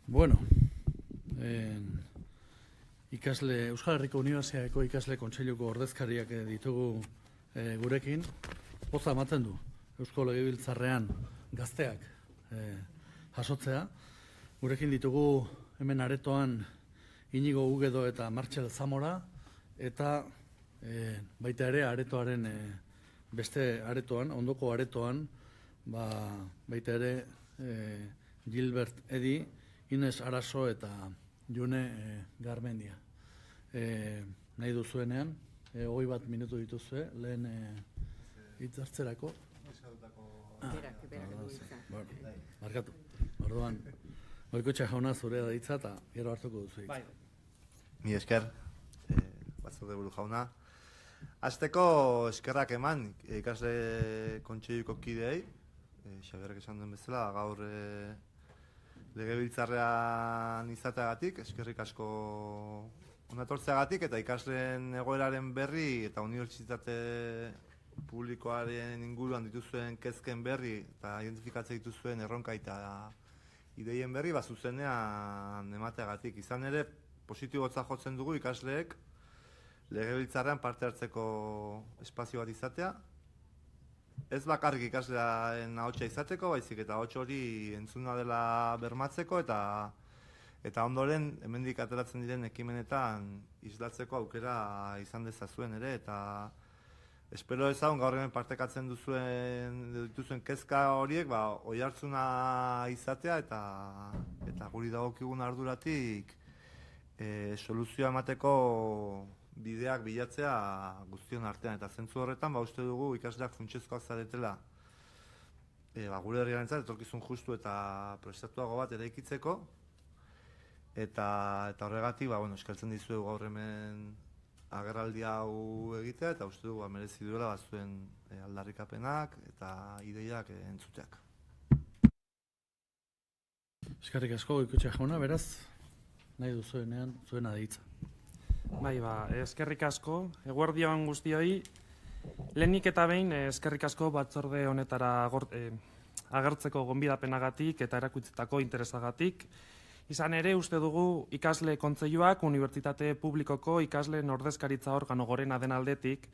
Bueno, Euskal Herriko Unibertsitateko ikasle kontseiluko ordezkariak ditugu gurekin. Poza ematen du Eusko Legebiltzarrean gazteak jasotzea. Gurekin ditugu hemen aretoan Inigo Ugedo eta Martxel Zamora, eta baita ere aretoaren beste aretoan, ondoko aretoan, baita ere Gilbert Edi, Ines Araso eta June Garmendia. Nahi duzuenean, 21 minutu dituzue, lehen hitzartzerako. Markatu. Orduan, Goikoetxea jauna zure da hitza eta gero hartuko duzu hitza. Mi esker, batzorde buru jauna. Hasteko eskerrak eman ikasle kontseiluko kideei, Xabiarrek esan duen bezala, gaur legebiltzarrean izateagatik, eskerrik asko onatortzeagatik, eta ikasleen egoeraren berri eta unibertsitate publikoaren inguruan dituzuen kezken berri eta identifikatzen dituzuen erronka eta ideien berri zuzenean emateagatik. Izan ere, positibotza jotzen dugu ikasleek legebiltzarrean parte hartzeko espazio bat izatea. Ez bakarrik ikaslearen ahotsa izateko, baizik eta ahots hori entzuna dela bermatzeko eta ondoren hemendik ateratzen diren ekimenetan islatzeko aukera izan dezazuen ere, eta espero ezagun gaur hemen partekatzen dituzuen kezka horiek oihartzuna izatea eta guri dagokigun arduratik soluzioa emateko bideak bilatzea guztion artean, eta zentzu horretan uste dugu ikasleak funtsezkoak zaretela gure herriarentzat etorkizun justu eta prestatuago bat eraikitzeko, eta horregatik eskertzen dizuegu gaur hemen agerraldi hau egitea, eta uste dugu merezi duela zuen aldarrikapenak eta ideiak entzuteak. Eskerrik asko, Goikoetxea jauna, beraz, nahi duzuenean zuena da hitza. Eskerrik asko, eguerdi on guztioi. Lehenik eta behin eskerrik asko batzorde honetara agertzeko gonbidapenagatik eta erakutsetako interesagatik. Izan ere, uste dugu ikasle kontseiluak unibertsitate publikoko ikasleen ordezkaritza organo gorena den aldetik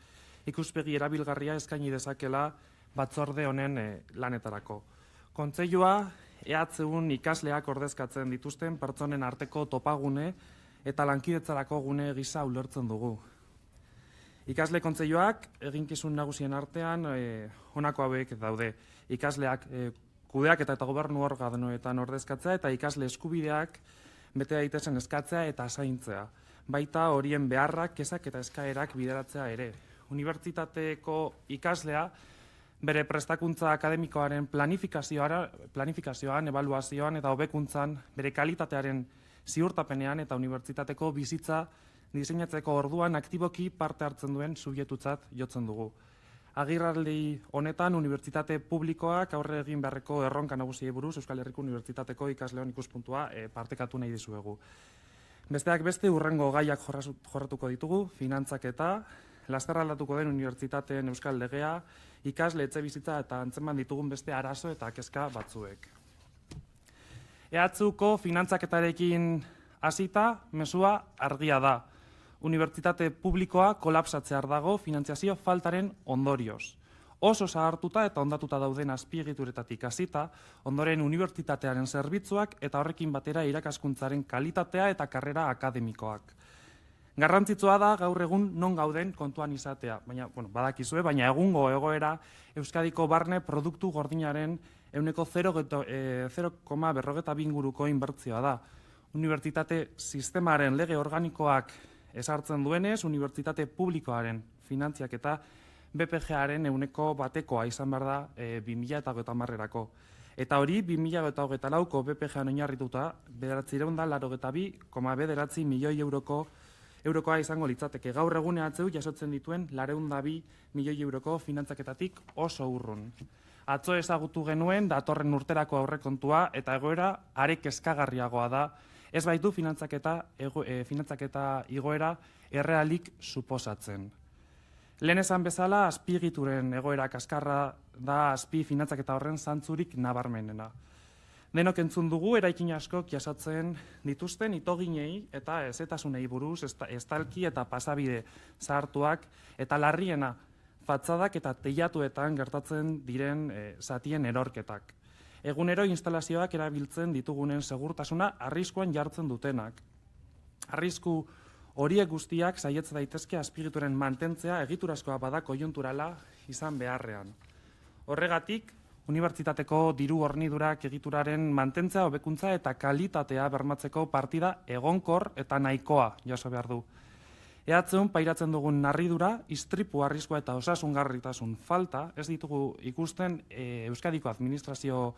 ikuspegi erabilgarria eskaini dezakela batzorde honen lanetarako. Kontseilua EHUn ikasleak ordezkatzen dituzten pertsonen arteko topagune eta lankidetzarako gune gisa ulertzen dugu. Ikasle kontseiluak eginkizun nagusien artean honako hauek daude. Ikasleak kudeaketa eta gobernu organoetan ordezkatzea eta ikasle eskubideak bete daitezen eskatzea eta zaintzea. Baita horien beharrak, kezak eta eskaerak bideratzea ere. Unibertsitateko ikaslea bere prestakuntza akademikoaren planifikazioan, ebaluazioan eta hobekuntzan, bere kalitatearen ziurtapenean eta unibertsitateko bizitza diseinatzeko orduan aktiboki parte hartzen duen subjektutzat jotzen dugu. Agerraldi honetan unibertsitate publikoak aurre egin beharreko erronka nagusiei buruz Euskal Herriko Unibertsitateko ikasleon ikuspuntua partekatu nahi dizuegu. Besteak beste hurrengo gaiak jorratuko ditugu, finantzaketa, laster aldatuko den unibertsitateen euskal legea, ikasle etxebizitza eta antzeman ditugun beste arazo eta kezka batzuek. EHUko finantzaketarekin hasita, mezua argia da. Unibertsitate publikoa kolapsatzear dago finantziazio faltaren ondorioz. Oso zahartuta eta ondatuta dauden azpiegituretatik hasita, ondoren unibertsitatearen zerbitzuak eta horrekin batera irakaskuntzaren kalitatea eta karrera akademikoak. Garrantzitsua da gaur egun non gauden kontuan izatea, badakizue, baina egungo egoera Euskadiko barne produktu gordinaren 0,42 inguruko inbertsioa da. Unibertsitate sistemaren lege organikoak ezartzen duenez, unibertsitate publikoaren finantziaketa BPG-aren 1%koa izan behar da 2030-erako. Eta hori, 2024ko BPG-an oinarrituta 982,9 milioi eurokoa izango litzateke. Gaur egun EHU jasotzen dituen 902 milioi euroko finantzaketatik oso urrun. Atzo ezagutu genuen datorren urterako aurrekontua eta egoera are kezkagarriagoa da, ez baitu finantzaketa igoera errealik suposatzen. Lehen esan bezala, azpiegituren egoera kaskarra da azpi finantzaketa horren zantzurik nabarmenena. Denok entzun dugu eraikin askok jasatzen dituzten itoginei eta ezetasunei buruz, estalki eta pasabide zahartuak eta larriena fatzadak eta teilatuetan gertatzen diren zatien erorketak. Egunero instalazioak erabiltzen ditugunen segurtasuna arriskuan jartzen dutenak. Arrisku horiek guztiak saietz daitezke azpiegituren mantentzea egiturazkoa bada koiunturala izan beharrean. Horregatik, unibertsitateko diru hornidurak egituraren mantentzea, hobekuntza eta kalitatea bermatzeko partida egonkor eta nahikoa jaso behar du. Ehatzeun pairatzen dugun narridura, istripu arriskua eta osasungarritasun falta ez ditugu ikusten Euskadiko administrazio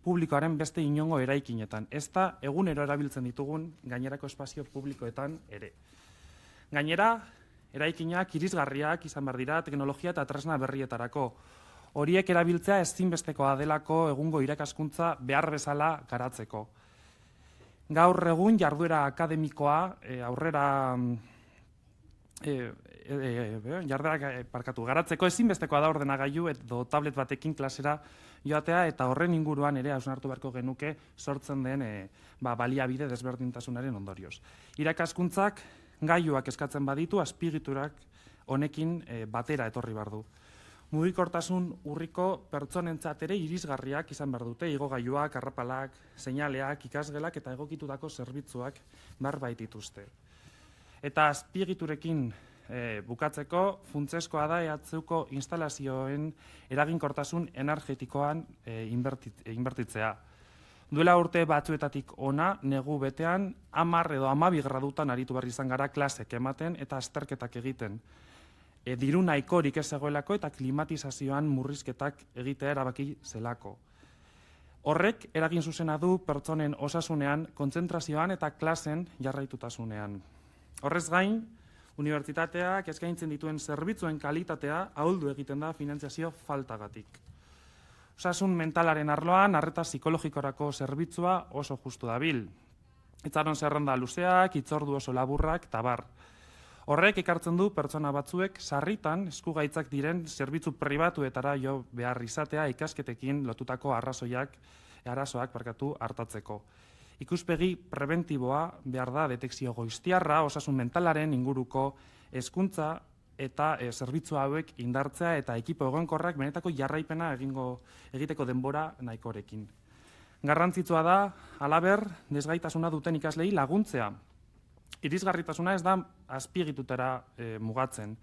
publikoaren beste inongo eraikinetan, ez da egunero erabiltzen ditugun gainerako espazio publikoetan ere. Gainera, eraikinak irisgarriak izan behar dira teknologia eta tresna berrietarako. Horiek erabiltzea ezinbestekoa delako egungo irakaskuntza behar bezala garatzeko. Gaur egun jarduera akademikoa garatzeko ezinbestekoa da ordenagailu edo tablet batekin klasera joatea eta horren inguruan ere hausnartu beharko genuke sortzen den baliabide desberdintasunaren ondorioz. Irakaskuntzak gailuak eskatzen baditu azpiegiturak honekin batera etorri behar du. Mugikortasun urriko pertsonentzat ere irisgarriak izan behar dute, igogailuak, arrapalak, seinaleak, ikasgelak eta egokitutako zerbitzuak behar baitituzte. Eta azpiegiturekin bukatzeko funtsezkoa da ehatzeuko instalazioen eraginkortasun energetikoan inbertitzea. Duela urte batzuetatik ona, negu betean, 10 edo 12 gradutan aritu behar izan gara klasek ematen eta azterketak egiten. Diru nahikorik ez zegoelako eta klimatizazioan murrizketak egitea erabaki zelako. Horrek eragin zuzena du pertsonen osasunean, kontzentrazioan eta klasen jarraitutasunean. Horrez gain, unibertsitateak eskaintzen dituen zerbitzuen kalitatea ahuldu egiten da finantzazio faltagatik. Osasun mentalaren arloan, arreta psikologikorako zerbitzua oso justu dabil. Itxaron zerrenda luzeak, itzordu oso laburrak, eta bar. Horrek ekartzen du pertsona batzuek sarritan eskugaitzak diren zerbitzu pribatuetara jo behar izatea ikasketekin lotutako arazoak hartatzeko. Ikuspegi preventiboa behar da detekzio goiztiarra, osasun mentalaren inguruko hezkuntza eta zerbitzu hauek indartzea eta ekipo egonkorrak benetako jarraipena egiteko denbora nahikorekin. Garrantzitsua da, halaber, desgaitasuna duten ikaslei laguntzea. Irisgarritasuna ez da azpiegitutara mugatzen.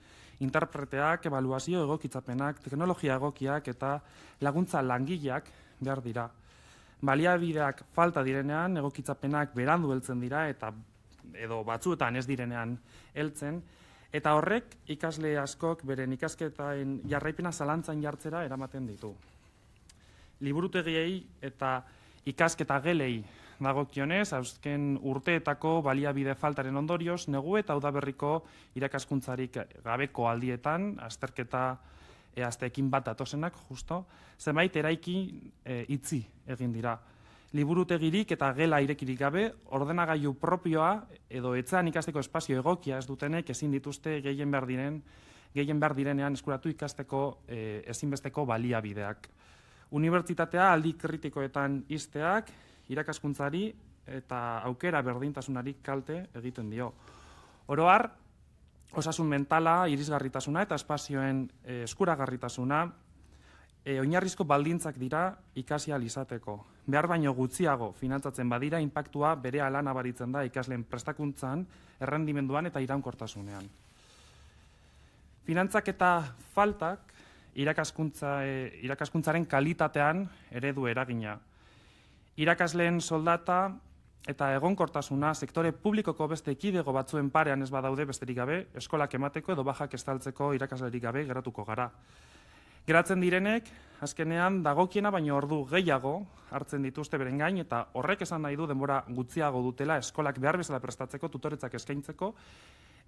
Interpreteak, ebaluazio egokitzapenak, teknologia egokiak eta laguntza langileak behar dira. Baliabideak falta direnean, egokitzapenak berandu heltzen dira edo batzuetan ez direnean heltzen, eta horrek ikasle askok beren ikasketaen jarraipena zalantzan jartzera eramaten ditu. Liburutegiei eta ikasketa gelei dagokionez, azken urteetako baliabide faltaren ondorioz, negu eta udaberriko irakaskuntzarik gabeko aldietan, azterketa azteekin bat datozenak, justo, zenbait eraiki itzi egin dira. Liburutegirik eta gela irekirik gabe, ordenagailu propioa edo etxean ikasteko espazio egokia ez dutenek ezin dituzte gehien behar direnean eskuratu ikasteko ezinbesteko baliabideak. Unibertsitatea aldi kritikoetan ixteak, irakaskuntzari eta aukera berdintasunari kalte egiten dio. Oro har, osasun mentala, irisgarritasuna eta espazioen eskuragarritasuna oinarrizko baldintzak dira ikasi ahal izateko. Behar baino gutxiago finantzatzen badira, inpaktua berehala nabaritzen da ikasleen prestakuntzan, errendimenduan eta iraunkortasunean. Finantzak eta faltak irakaskuntzaren kalitatean ere du eragina. Irakasleen soldata eta egonkortasuna sektore publikoko beste ekidego batzuen parean ez badaude besterik gabe, eskolak emateko edo bajak estaltzeko irakaslerik gabe geratuko gara. Geratzen direnek, azkenean dagokiena baino ordu gehiago hartzen dituzte beren gain eta horrek esan nahi du denbora gutxiago dutela eskolak behar bezala prestatzeko, tutoretzak eskaintzeko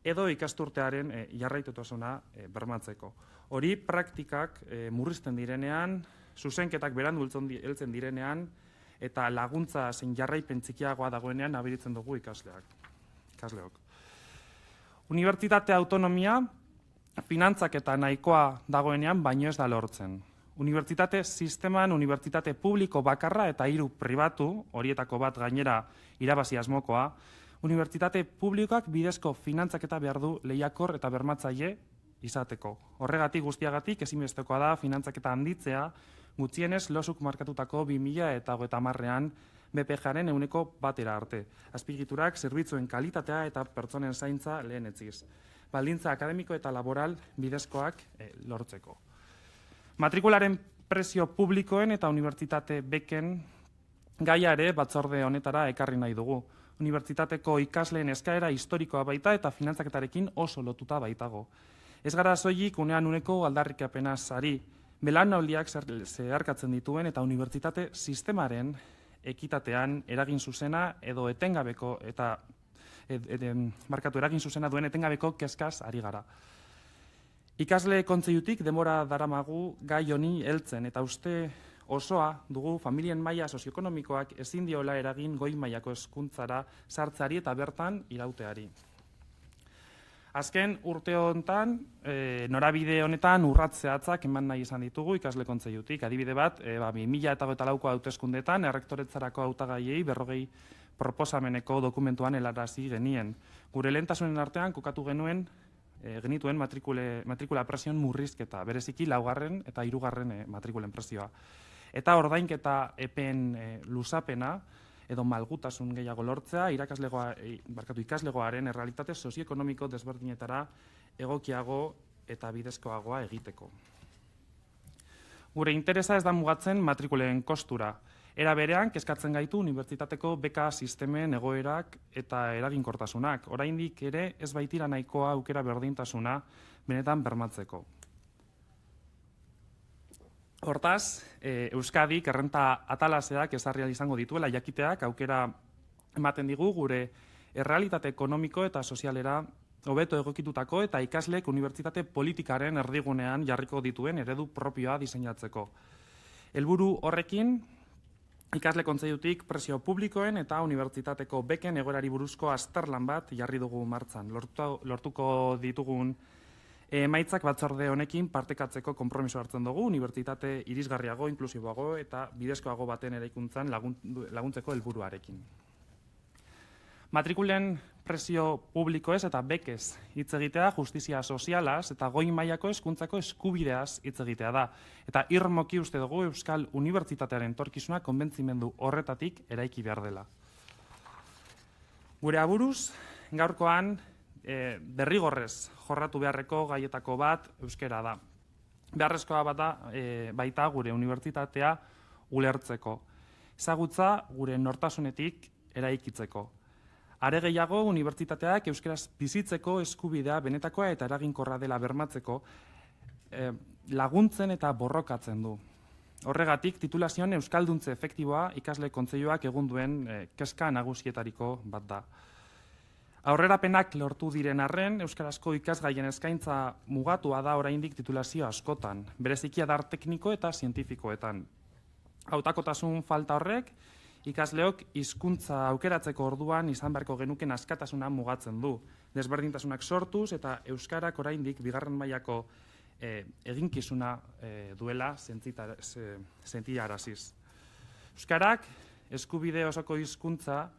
edo ikasturtearen jarraitutasuna bermatzeko. Hori praktikak murrizten direnean, zuzenketak berandu heltzen direnean, eta laguntza zein jarraipen txikiagoa dagoenean abiritzen dugu ikasleok. Unibertsitate autonomia finantzak eta nahikoa dagoenean baino ez da lortzen. Unibertsitate sisteman unibertsitate publiko bakarra eta 3 pribatu, horietako bat gainera irabazi asmokoa, unibertsitate publikoak bidezko finantzaketa behar du lehiakor eta bermatzaile izateko. Horregatik guztiagatik ezinbestekoa da finantzaketa handitzea, gutxienez losuk markatutako 2030ean BPJ-aren 1% arte. Azpigiturak, zerbitzuen kalitatea eta pertsonen zaintza lehenetziz. Baldintza akademiko eta laboral bidezkoak lortzeko. Matrikularen prezio publikoen eta unibertsitate beken gaia ere batzorde honetara ekarri nahi dugu. Unibertsitateko ikasleen eskaera historikoa baita eta finantzaketarekin oso lotuta baitago. Ez gara soilik unean uneko aldarrikapenaz ari, belaunaldiak zeharkatzen dituen eta unibertsitate sistemaren ekitatean eragin zuzena edo etengabeko eta eragin zuzena duen etengabeko kezkaz ari gara. Ikasle kontseilutik denbora daramagu gai honi heltzen eta uste osoa dugu familien maila sozioekonomikoak ezin diola eragin goi mailako hezkuntzara sartzeari eta bertan irauteari. Azken urte honetan, norabide honetan urrats zehatzak eman nahi izan ditugu ikasle kontseilutik. Adibide bat, 2024ko hauteskundeetan errektoretzarako hautagaiei 40 proposameneko dokumentuan helarazi genien. Gure lehentasunen artean kokatu genituen matrikula prezioen murrizketa, bereziki 4. eta 3. matrikulen prezioa. Eta ordainketa epeen luzapena edo malgutasun gehiago lortzea ikaslegoaren errealitate sozioekonomiko desberdinetara egokiago eta bidezkoagoa egiteko. Gure interesa ez da mugatzen matrikulen kostura. Era berean, kezkatzen gaitu unibertsitateko beka sistemen egoerak eta eraginkortasunak. Oraindik ere ez baitira nahikoa aukera berdintasuna benetan bermatzeko. Hortaz, Euskadik errenta atalaseak ezarri izango dituela jakiteak aukera ematen digu gure errealitate ekonomiko eta sozialera hobeto egokitutako eta ikasleek unibertsitate politikaren erdigunean jarriko dituen eredu propioa diseinatzeko. Helburu horrekin, ikasle kontseilutik prezio publikoen eta unibertsitateko beken egoerari buruzko azterlan bat jarri dugu martxan. Lortuko ditugun emaitzak batzorde honekin partekatzeko konpromiso hartzen dugu, unibertsitate irisgarriago, inklusiboago eta bidezkoago baten eraikuntzan laguntzeko helburuarekin. Matrikulen prezio publikoez eta bekez hitz egitea justizia sozialaz eta goi mailako hezkuntzako eskubideaz hitz egitea da. Eta irmoki uste dugu Euskal Unibertsitatearen etorkizuna konbentzimendu horretatik eraiki behar dela. Gure aburuz, gaurkoan derrigorrez jorratu beharreko gaietako bat euskera da. Beharrezkoa baita gure unibertsitatea ulertzeko. Ezagutza gure nortasunetik eraikitzeko. Are gehiago, unibertsitateak euskaraz bizitzeko eskubidea benetakoa eta eraginkorra dela bermatzeko laguntzen eta borrokatzen du. Horregatik, titulazioan euskalduntze efektiboa ikasle kontseiluak egun duen kezka nagusietariko bat da. Aurrerapenak lortu diren arren, euskarazko ikasgaien eskaintza mugatua da oraindik titulazio askotan, bereziki adar tekniko eta zientifikoetan. Hautakotasun falta horrek, ikasleok hizkuntza aukeratzeko orduan izan beharko genuken askatasuna mugatzen du. Desberdintasunak sortuz eta euskarak oraindik bigarren mailako eginkizuna duela sentiaraziz. Euskarak eskubide osoko hizkuntza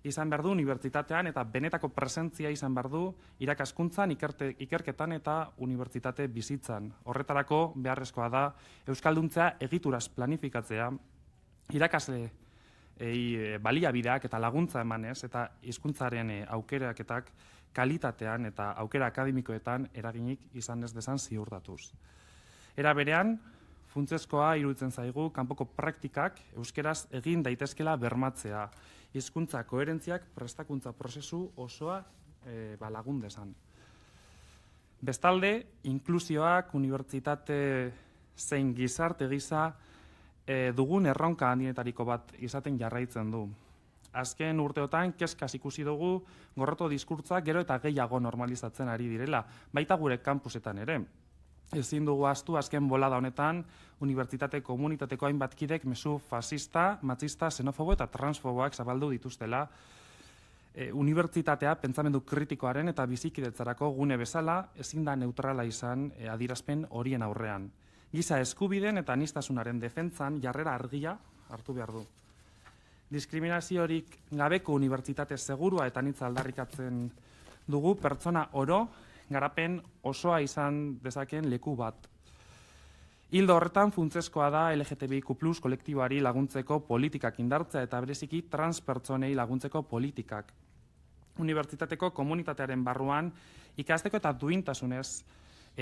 izan behar du unibertsitatean eta benetako presentzia izan behar du irakaskuntzan, ikerketan eta unibertsitate bizitzan. Horretarako beharrezkoa da euskalduntzea egituraz planifikatzea, irakasle baliabideak eta laguntza emanez eta hizkuntzaren aukeraketak kalitatean eta aukera akademikoetan eraginik izan ez dezan ziurtatuz. Era berean, funtsezkoa iruditzen zaigu kanpoko praktikak euskeraz egin daitezkela bermatzea, hizkuntza koherentziak prestakuntza prozesu osoa lagun dezan. Bestalde, inklusioak unibertsitate zein gizarte gisa dugun erronka handienetariko bat izaten jarraitzen du. Azken urteotan kezkaz ikusi dugu gorroto diskurtza gero eta gehiago normalizatzen ari direla, baita gure kampusetan ere. Ezin dugu ahaztu azken bolada honetan unibertsitate komunitateko hainbat kidek mezu fascista, matxista, xenofobo eta transfoboak zabaldu dituztela. Unibertsitatea pentsamendu kritikoaren eta bizikidetzarako gune bezala ezin da neutrala izan adierazpen horien aurrean. giza eskubideen eta aniztasunaren defentsan jarrera argia hartu behar du. Diskriminaziorik gabeko unibertsitate segurua eta anitza aldarrikatzen dugu pertsona oro garapen osoa izan dezaken leku bat. Hildo horretan funtsezkoa da LGTBIQ+ kolektiboari laguntzeko politikak indartzea eta bereziki transpertsonei laguntzeko politikak. Unibertsitateko komunitatearen barruan ikasteko eta duintasunez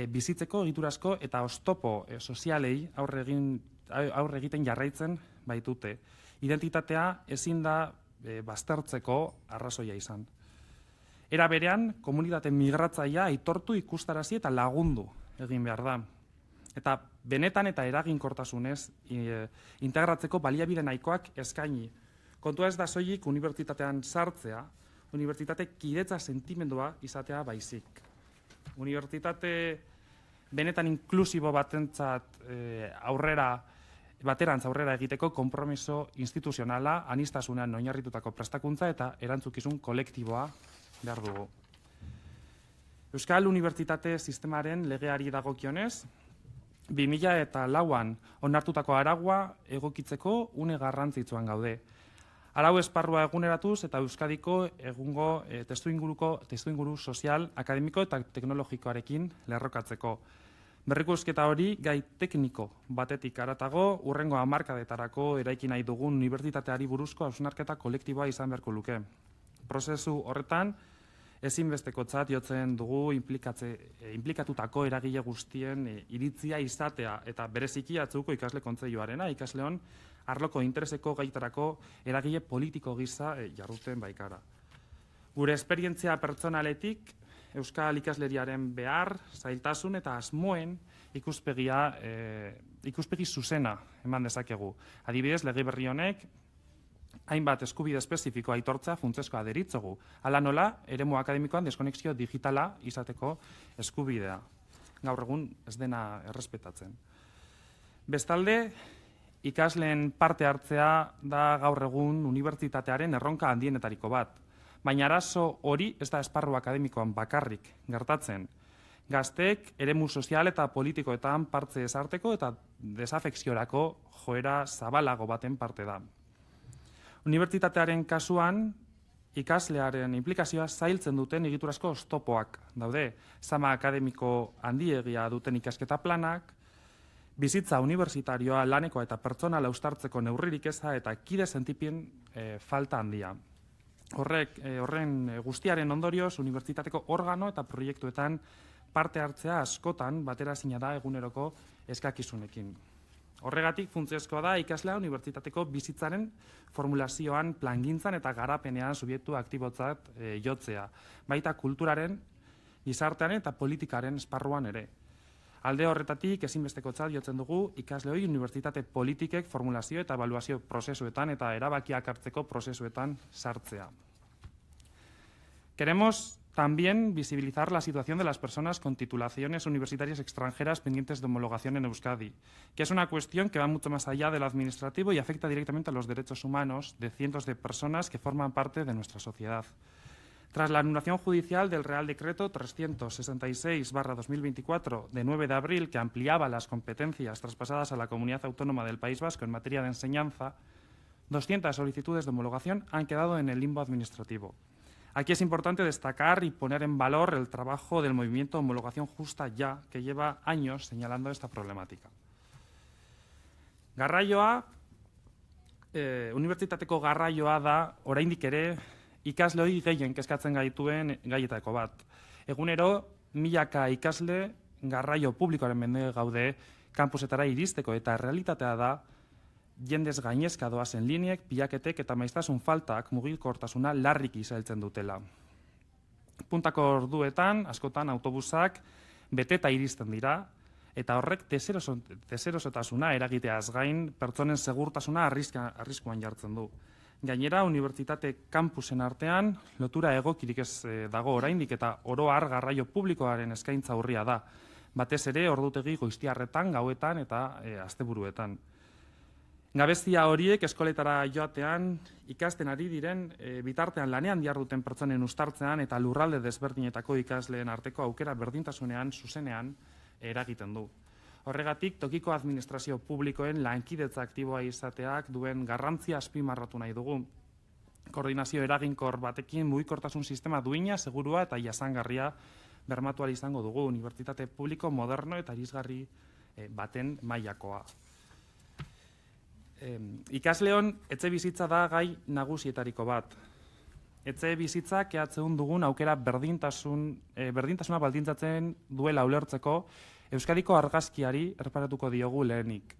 bizitzeko egiturazko eta oztopo sozialei aurre egiten jarraitzen baitute. Identitatea ezin da baztertzeko arrazoia izan. Era berean, komunitate migratzailea aitortu, ikustarazi eta lagundu egin behar da. Eta benetan eta eraginkortasunez integratzeko baliabide nahikoak eskaini. Kontua ez da soilik unibertsitatean sartzea, unibertsitate kidetza sentimendua izatea baizik. Unibertsitate benetan inklusibo batentzat baterantz aurrera egiteko konpromiso instituzionala, aniztasunean oinarritutako prestakuntza eta erantzukizun kolektiboa behar dugu. Euskal Unibertsitate Sistemaren legeari dagokionez, 2004an onartutako aragua egokitzeko une garrantzitsuan gaude. Arau esparrua eguneratuz eta Euskadiko egungo testuinguru sozial, akademiko eta teknologikoarekin lerrokatzeko. Berrikusketa hori gai tekniko batetik haratago, hurrengo hamarkadetarako eraiki nahi dugun unibertsitateari buruzko hausnarketa kolektiboa izan beharko luke. Prozesu horretan, ezinbestekotzat jotzen dugu inplikatutako eragile guztien iritzia izatea eta bereziki atzuko ikasle kontseiluarena, ikasleon arloko intereseko gaitarako eragile politiko gisa jarduten baikara. Gure esperientzia pertsonaletik, Euskal ikasleriaren behar, zailtasun eta asmoen ikuspegi zuzena eman dezakegu. Adibidez, lege berri honek hainbat eskubide espezifiko aitortzea funtsezkoa deritzogu. Hala nola, eremu akademikoan deskonexio digitala izateko eskubidea. Gaur egun ez dena errespetatzen. Bestalde, ikasleen parte hartzea da gaur egun unibertsitatearen erronka handienetariko bat. Baina arazo hori ez da esparru akademikoan bakarrik gertatzen. Gazteek eremu sozial eta politikoetan parte ezarteko eta desafekziorako joera zabalago baten parte da. Unibertsitatearen kasuan, ikaslearen implikazioa zailtzen duten egiturazko oztopoak daude. Zama akademiko handiegia duten ikasketa planak, bizitza unibertsitarioa laneko eta pertsonala uztartzeko neurririk eza eta kide sentipien falta handia. Horren guztiaren ondorioz, unibertsitateko organo eta proiektuetan parte hartzea askotan bateraezina da eguneroko eskakizunekin. Horregatik funtsezkoa da ikaslea unibertsitateko bizitzaren formulazioan, plangintzan eta garapenean subjektu aktibotzat jotzea, baita kulturaren, gizartearen eta politikaren esparruan ere. Alde horretatik ezinbestekotzat jotzen dugu ikasleoi unibertsitate politikek formulazio eta ebaluazio prozesuetan eta erabakiak hartzeko prozesuetan sartzea. Queremos también visibilizar la situación de las personas con titulaciones universitarias extranjeras pendientes de homologación en Euskadi, que es una cuestión que va mucho más allá de lo administrativo y afecta directamente a los derechos humanos de cientos de personas que forman parte de nuestra sociedad. Tras la anulación judicial del Real Decreto 366/2024 de 9 de abril, que ampliaba las competencias traspasadas a la Comunidad Autónoma del País Vasco en materia de enseñanza, 200 solicitudes de homologación han quedado en el limbo administrativo. Aquí es importante destacar y poner en valor el trabajo del movimiento Homologación Justa Ya, que lleva años señalando esta problemática. Garraioa, unibertsitateko garraioa da, oraindik ere, ikasleoi gehien kezkatzen gaituen gaietako bat. Egunero, milaka ikasle garraio publikoaren mende gaude kampusetara iristeko eta realitatea da jendez gainezka doazen lineek, pilaketek eta maiztasun faltak mugikortasuna larriki izailtzen dutela. Puntako orduetan, askotan autobusak beteta iristen dira, eta horrek deserosotasuna eragiteaz gain pertsonen segurtasuna arriskuan jartzen du. Gainera, unibertsitate kampusen artean lotura egokirik ez dago oraindik eta oro har garraio publikoaren eskaintza urria da. Batez ere ordutegi goiztiarretan, gauetan eta asteburuetan. Gabezia horiek eskoletara joatean ikasten ari diren bitartean lanean diharduten pertsonen uztartzean eta lurralde desberdinetako ikasleen arteko aukera berdintasunean zuzenean eragiten du. Horregatik, tokiko administrazio publikoen lankidetza aktiboa izateak duen garrantzia azpimarratu nahi dugu. Koordinazio eraginkor batekin mugikortasun sistema duina, segurua eta jasangarria bermatu ahal izango dugu, unibertsitate publiko moderno eta irisgarri baten mailakoa. Ikasleon, etxe bizitza da gai nagusietariko bat. Etxe bizitzak ehatzeun dugun aukera berdintasuna baldintzatzen duela ulertzeko Euskadiko argazkiari erreparatuko diogu lehenik.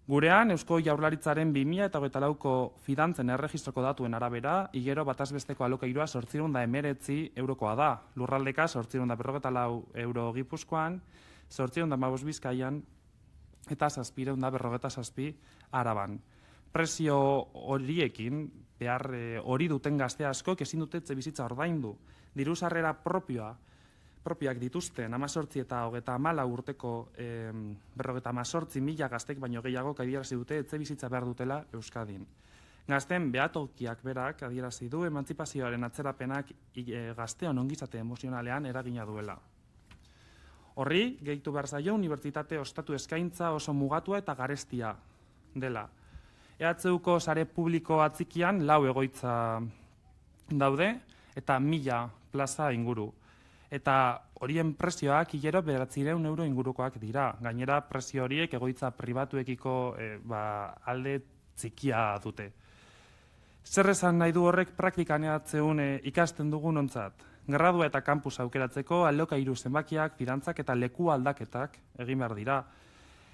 Gurean, Eusko Jaurlaritzaren 2024ko fidantzen erregistroko datuen arabera, igero batazbesteko alokairua 819 eurokoa da. Lurraldeka 854 euro Gipuzkoan, 815 Bizkaian eta 747 Araban. Presio horiekin, behar hori duten gazte askok ezin dute etxe bizitza ordaindu. Diru sarrera propioak dituzten 18 eta 34 urteko 58.000 gaztek baino gehiago adierazi dute etxe bizitza behar dutela Euskadin. Gazten behatokiak berak adierazi du emantzipazioaren atzerapenak gazteon ongizate emozionalean eragina duela. Horri, gehitu behar zaio unibertsitate ostatu eskaintza oso mugatua eta garestia dela. EHUko sare publiko atzikian 4 egoitza daude eta 1000 plaza inguru. Eta horien prezioak hilero 900 euro ingurukoak dira. Gainera, prezio horiek egoitza pribatuekiko alde txikia dute. Zer esan nahi du horrek praktikan ehatzeun ikasten dugun ontzat? Gradua eta kampus aukeratzeko alokairu zenbakiak, fidantzak eta leku aldaketak egin behar dira.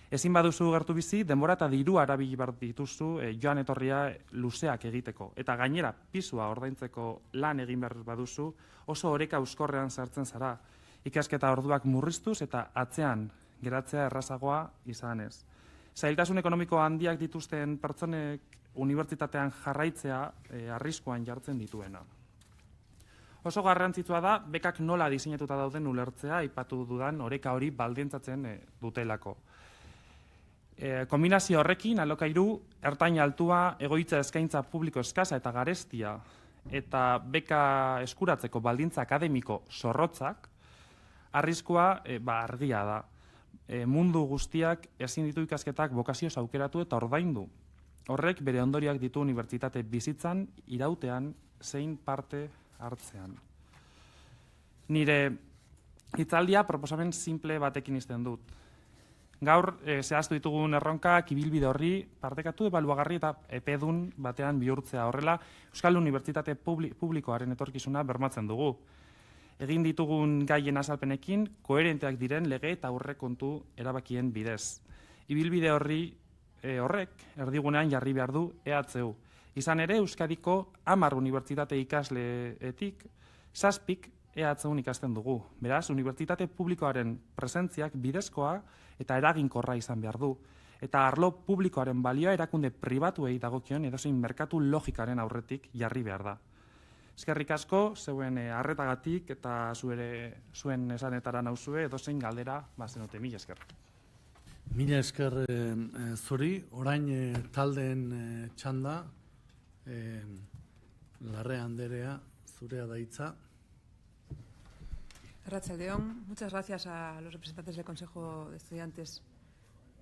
Ezin baduzu gertu bizi, denbora eta dirua erabili behar dituzu joan etorria luzeak egiteko. Eta gainera, pisua ordaintzeko lan egin behar baduzu, oso oreka euskorrean sartzen zara. Ikasketa orduak murriztuz eta atzean geratzea errazagoa izanez. Zailtasun ekonomiko handiak dituzten pertsonek unibertsitatean jarraitzea arriskuan jartzen dituena. Oso garrantzitsua da, bekak nola diseinatuta dauden ulertzea, aipatu dudan oreka hori baldintzatzen dutelako. Kombinazio horrekin, alokairu, ertain altua, egoitza eskaintza publiko eskasa eta garestia, eta beka eskuratzeko baldintza akademiko zorrotzak, arriskua argia da. Mundu guztiak ezin ditu ikasketak bokazioz aukeratu eta ordaindu. Horrek bere ondoriak ditu unibertsitate bizitzan, irautean, zein parte hartzean. Nire hitzaldia proposamen simple batekin izten dut. Gaur, zehaztu ditugun erronkak ibilbide horri partekatu ebaluagarri eta epedun batean bihurtzea horrela Euskal Unibertsitate Publikoaren etorkizuna bermatzen dugu. Egin ditugun gaien azalpenekin, koherenteak diren lege eta aurrekontu erabakien bidez. Ibilbide horrek erdigunean jarri behar du EHU. Izan ere, Euskadiko 10 unibertsitate ikasleetik 7 EHUn ikasten dugu. Beraz, unibertsitate publikoaren presentziak bidezkoa eta eraginkorra izan behar du. Eta arlo publikoaren balioa erakunde pribatuei dagokion edozein merkatu logikaren aurretik jarri behar da. Eskerrik asko, zeuen arretagatik eta zuen esanetara nauzue edozein galdera zenute. Mila esker. Mila esker zuri, orain taldeen txanda, Larrea Anderea, zurea da hitza. Arratsaldeon, muchas gracias a los representantes del Consejo de Estudiantes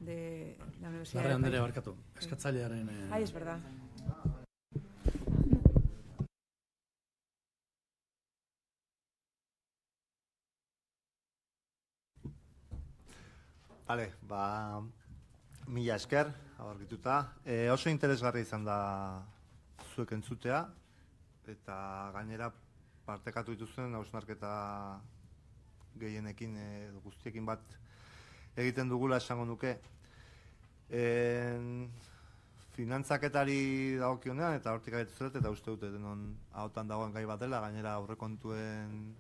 de la Universidad Larrea del Anderea, País. barkatu, eskatzailearen... Ay, es verdad. Bale, mila esker, abarkituta. Oso interesgarri izan da zuek entzutea, eta gainera partekatu dituzuen hausnarketa gehienekin guztiekin bat egiten dugula esango nuke. Finantzaketari dagokionean eta hortik agetu zuret eta uste dute denon ahotan dagoen gai bat dela, gainera aurrekontuen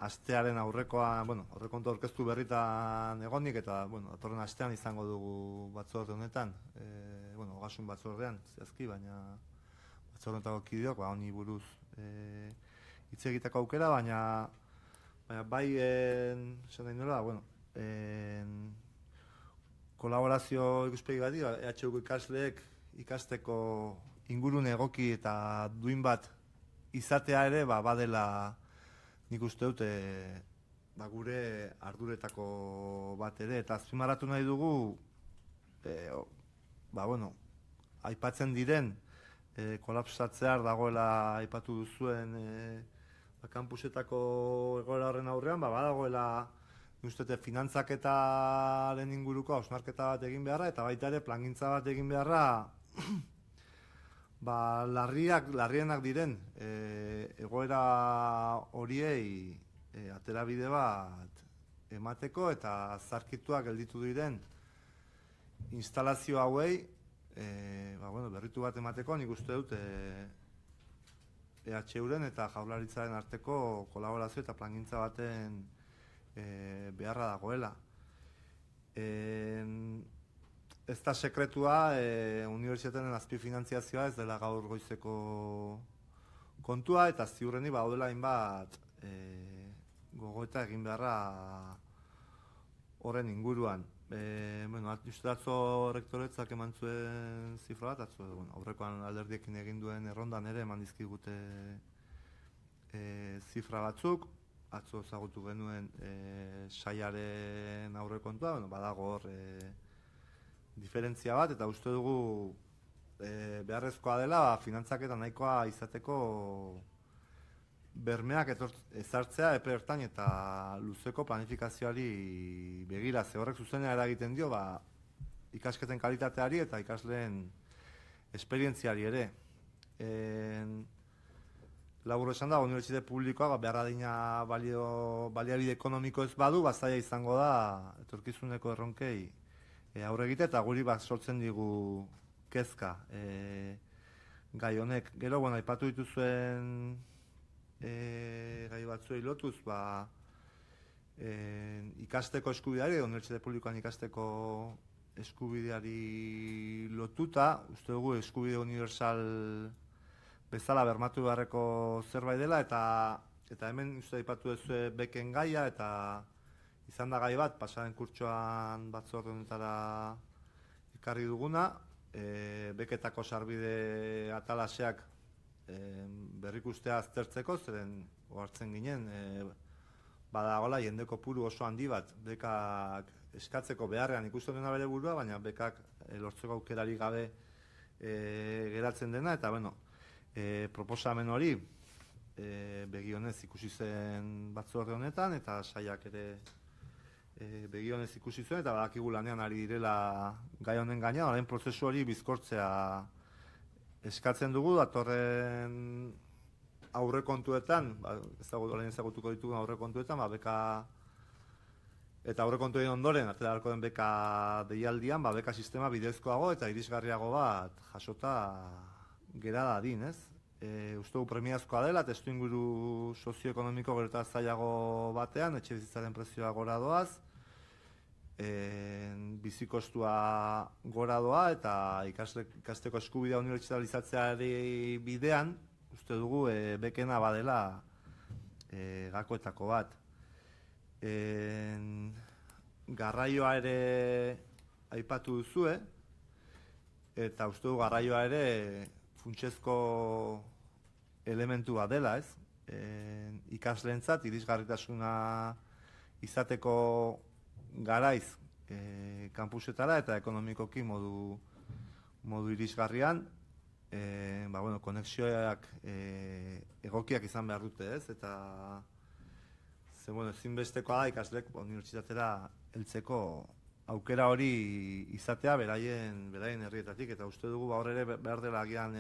astearen aurrekontu aurkeztu berritan egonik eta, atorren astean izango dugu batzorde honetan, ogasun batzordean, zehazki, baina batzordenetako kideok, honi buruz hitz egiteko aukera, baina bai, esan nahi nola, kolaborazio ikuspegi bat, EHUko ikasleek ikasteko ingurune egoki eta duin bat izatea ere, badela nik uste dut gure arduretako bat ere, eta azpimarratu nahi dugu, aipatzen diren, kolapsatzear dagoela aipatu duzuen kampusetako egoera horren aurrean, badagoela ustete finantzaketaren inguruko hausnarketa bat egin beharra, eta baita ere plangintza bat egin beharra larrienak diren egoera horiei aterabide bat emateko eta zarkituak gelditu diren instalazio hauei berritu bat emateko. Nik uste dut EHUren eta Jaurlaritzaren arteko kolaborazio eta plangintza baten beharra dagoela. Ez da sekretua, unibertsitateen azpifinantziazioa ez dela gaur goizeko kontua, eta ziurrenik daudela hainbat gogoeta egin beharra horren inguruan. Uste atzo rektoretzak eman zuen zifra bat, aurrekoan alderdiekin egin duen errondan ere eman dizkigute zifra batzuk. Atzo ezagutu genuen sailaren aurrekontua, badago hor diferentzia bat, eta uste dugu beharrezkoa dela finantzaketa nahikoa izateko bermeak ezartzea epe ertain eta luzeko planifikazioari begira, ze horrek zuzenea eragiten dio ikasketen kalitateari eta ikasleen esperientziari ere. Labur esan da, unibertsitate publikoa behar adina baliabide ekonomiko ez badu, zaila izango da etorkizuneko erronkei aurre egite, eta guri sortzen digu kezka gai honek. Gero, aipatu dituzuen gai batzuei lotuz, ikasteko eskubideari, unibertsitate publikoan ikasteko eskubideari lotuta, uste dugu eskubide universal bezala bermatu beharreko zerbait dela, eta hemen uste aipatu duzu beken gaia, eta izan da gai bat, pasaren kurtsoan batzorde honetara ekarri duguna, beketako sarbide atalaseak berrikustea aztertzeko, zeren ohartzen ginen, badagoela jende kopuru oso handi bat, bekak eskatzeko beharrean ikusten dena bere burua, baina bekak lortzeko aukerari gabe geratzen dena, eta proposamen hori begionez ikusi zen batzorde honetan, eta saiak ere begionez ikusi zuen, eta badakigu lanean ari direla gai honen gaina, orain prozesu hori bizkortzea eskatzen dugu, datorren aurrekontuetan, orain ezagutuko ditugun aurrekontuetan, beka eta aurrekontuen ondoren, aterako den beka deialdian, beka sistema bidezkoago eta irisgarriago bat jasota gera dadin, ez? Uste du premiazkoa dela, testu inguru sozioekonomiko gero eta zailago batean, etxe bizitzaren prezioa gora doaz, bizikostua gora doa, eta ikasteko eskubidea unibertsitalizatzeari bidean, uste dugu bekena badela gakoetako bat. Garraioa ere aipatu duzue, eta uste du garraioa ere funtsezko elementu bat dela, ez? Ikasleentzat irisgarritasuna izateko garaiz kanpusetara eta ekonomikoki modu irisgarrian, konexioak egokiak izan behar dute, ez? Eta ezinbestekoa da ikasleek unibertsitatera heltzeko aukera hori izatea beraien herrietatik, eta uste dugu hor ere behar dela agian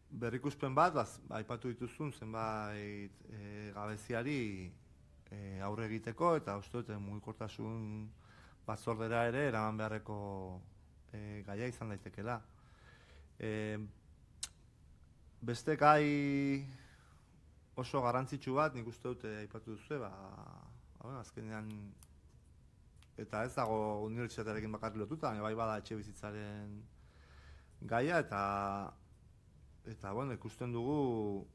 berrikuspen bat, aipatu dituzun zenbait gabeziari aurre egiteko, eta uste dut mugikortasun batzordera ere eraman beharreko gaia izan daitekela. Beste gai oso garrantzitsu bat, nik uste dut aipatu duzu, azkenean, eta ez dago unibertsitatearekin bakarrik lotuta, bai bada etxe bizitzaren gaia, eta ikusten dugu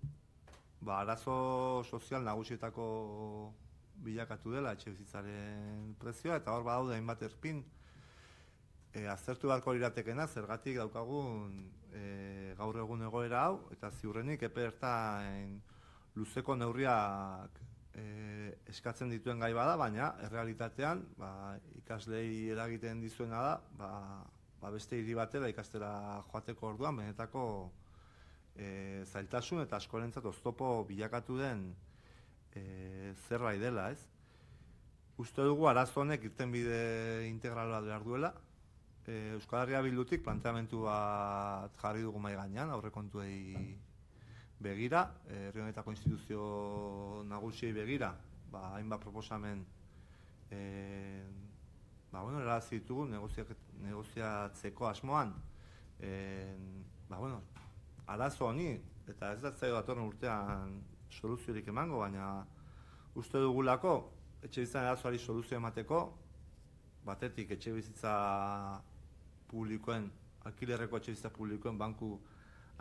arazo sozial nagusietako bilakatu dela etxe bizitzaren prezioa, eta hor badaude hainbat erpin aztertu beharko liratekena, zergatik daukagun gaur egun egoera hau, eta ziurrenik epe ertain luzeko neurriak eskatzen dituen gai bada, baina errealitatean ikaslei eragiten dizuena da beste hiri batera ikastera joateko orduan benetako zailtasun eta askorentzat oztopo bilakatu den zerbait dela, ez? Uste dugu arazo honek irtenbide integral bat behar duela. Euskal Herria Bildutik planteamendu bat jarri dugu mahai gainean, aurrekontuei begira, herri honetako instituzio nagusiei begira, hainbat proposamen erarazi ditugu negoziatzeko asmoan. Arazo honi, eta ez da zaio datorren urtean soluziorik emango, baina uste dugulako etxebizitzaren arazoari soluzio emateko, batetik etxebizitza publikoen, alkilerreko etxebizitza publikoen banku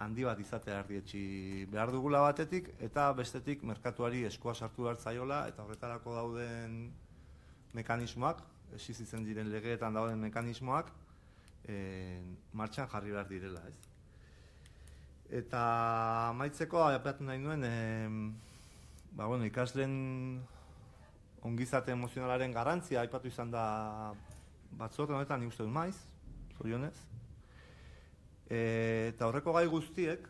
handi bat izatea erdietxi behar dugula batetik, eta bestetik merkatuari eskua sartu behar zaiola, eta horretarako dauden mekanismoak, existitzen diren legeetan dauden mekanismoak, martxan jarri behar direla, ez? Eta amaitzeko, aipatu nahi nuen, ikasleen ongizate emozionalaren garrantzia aipatu izan da batzorde honetan, nik uste dut maiz, zorionez. Eta horreko gai guztiek,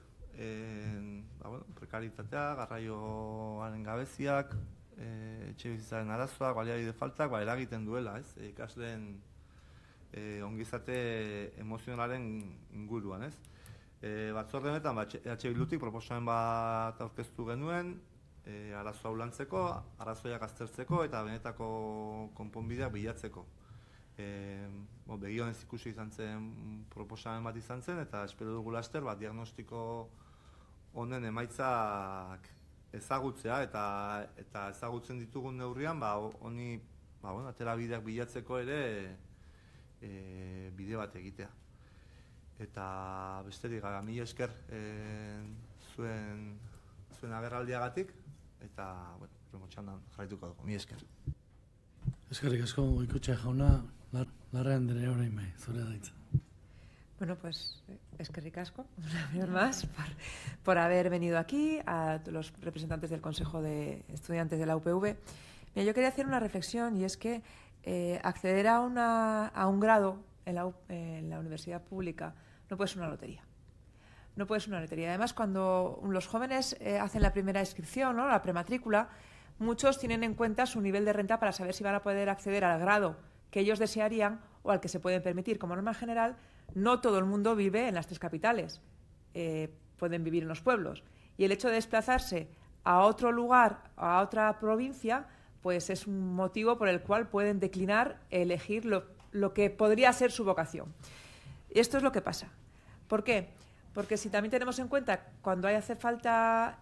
prekaritatea, garraioaren gabeziak, etxebizitzaren arazoak, baliabide faltak, eragiten duela, ez? Ikasleen ongizate emozionalaren inguruan, ez? Batzorde honetan, EH Bildutik proposamen bat aurkeztu genuen, arazoa ulantzeko, arazoiak aztertzeko eta benetako konponbideak bilatzeko. Begionez ikusi izan zen proposamen bat izan zen, eta espero dugu laster diagnostiko honen emaitzak ezagutzea, eta ezagutzen ditugun neurrian, honi atera bideak bilatzeko ere bide bat egitea. Eta besterik, mila esker zuen agerraldiagatik, eta, horrengo txandan jarraituko dugu, mila esker. Eskerrik asko, Goikoetxea jauna, Larrea Andrea orain bai, zure da hitza. Bueno, pues eskerrik asko, una vez más, por haber venido aquí, a los representantes del Consejo de Estudiantes de la UPV. Mira, yo quería hacer una reflexión, y es que acceder a un grado en la universidad pública no puede ser una lotería. No puede ser una lotería. Además, cuando los jóvenes hacen la primera inscripción, ¿no?, la prematrícula, muchos tienen en cuenta su nivel de renta para saber si van a poder acceder al grado que ellos desearían o al que se pueden permitir. Como norma general, no todo el mundo vive en las tres capitales. Pueden vivir en los pueblos. Y el hecho de desplazarse a otro lugar, a otra provincia, pues es un motivo por el cual pueden declinar elegir lo que podría ser su vocación. Y esto es lo que pasa. ¿Por qué? Porque si también tenemos en cuenta cuando hace falta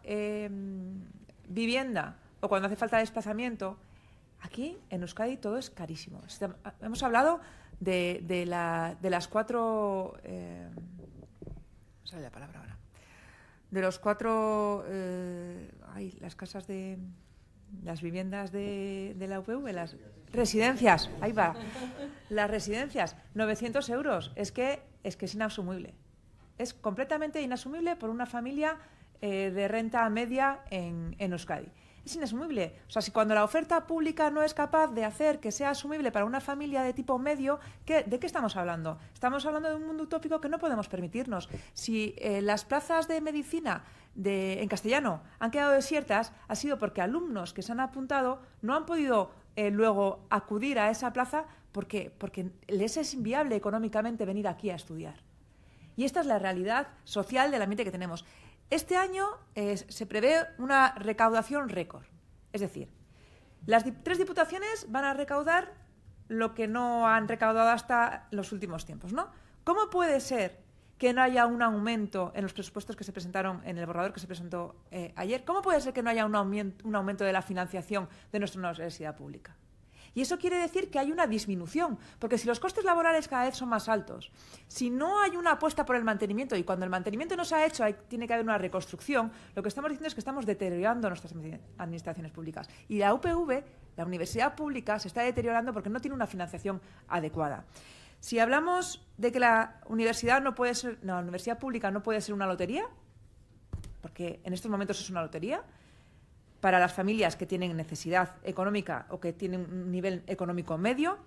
vivienda o cuando hace falta desplazamiento, aquí en Euskadi todo es carísimo. Hemos hablado de las cuatro... no sale la palabra ahora. De los cuatro... las casas de... Las viviendas de la UPV, las residencias, ahí va. Las residencias, 900 euros. Es que es inasumible. Es completamente inasumible por una familia de renta media en Euskadi. Es inasumible. O sea, si cuando la oferta pública no es capaz de hacer que sea asumible para una familia de tipo medio, ¿de qué estamos hablando? Estamos hablando de un mundo utópico que no podemos permitirnos. Si las plazas de medicina en castellano han quedado desiertas, ha sido porque alumnos que se han apuntado no han podido luego acudir a esa plaza porque les es inviable económicamente venir aquí a estudiar. Y esta es la realidad social del ambiente que tenemos. Este año se prevé una recaudación récord. Es decir, las tres diputaciones van a recaudar lo que no han recaudado hasta los últimos tiempos, ¿no? ¿Cómo puede ser que no haya un aumento en los presupuestos que se presentaron en el borrador que se presentó ayer? ¿Cómo puede ser que no haya un aumento de la financiación de nuestra universidad pública? Y eso quiere decir que hay una disminución, porque si los costes laborales cada vez son más altos, si no hay una apuesta por el mantenimiento, y cuando el mantenimiento no se ha hecho tiene que haber una reconstrucción, lo que estamos diciendo es que estamos deteriorando nuestras administraciones públicas. Y la UPV, la universidad pública, se está deteriorando porque no tiene una financiación adecuada. Si hablamos de que la universidad pública no puede ser una lotería, porque en estos momentos es una lotería, para las familias que tienen necesidad económica o que tienen un nivel económico medio,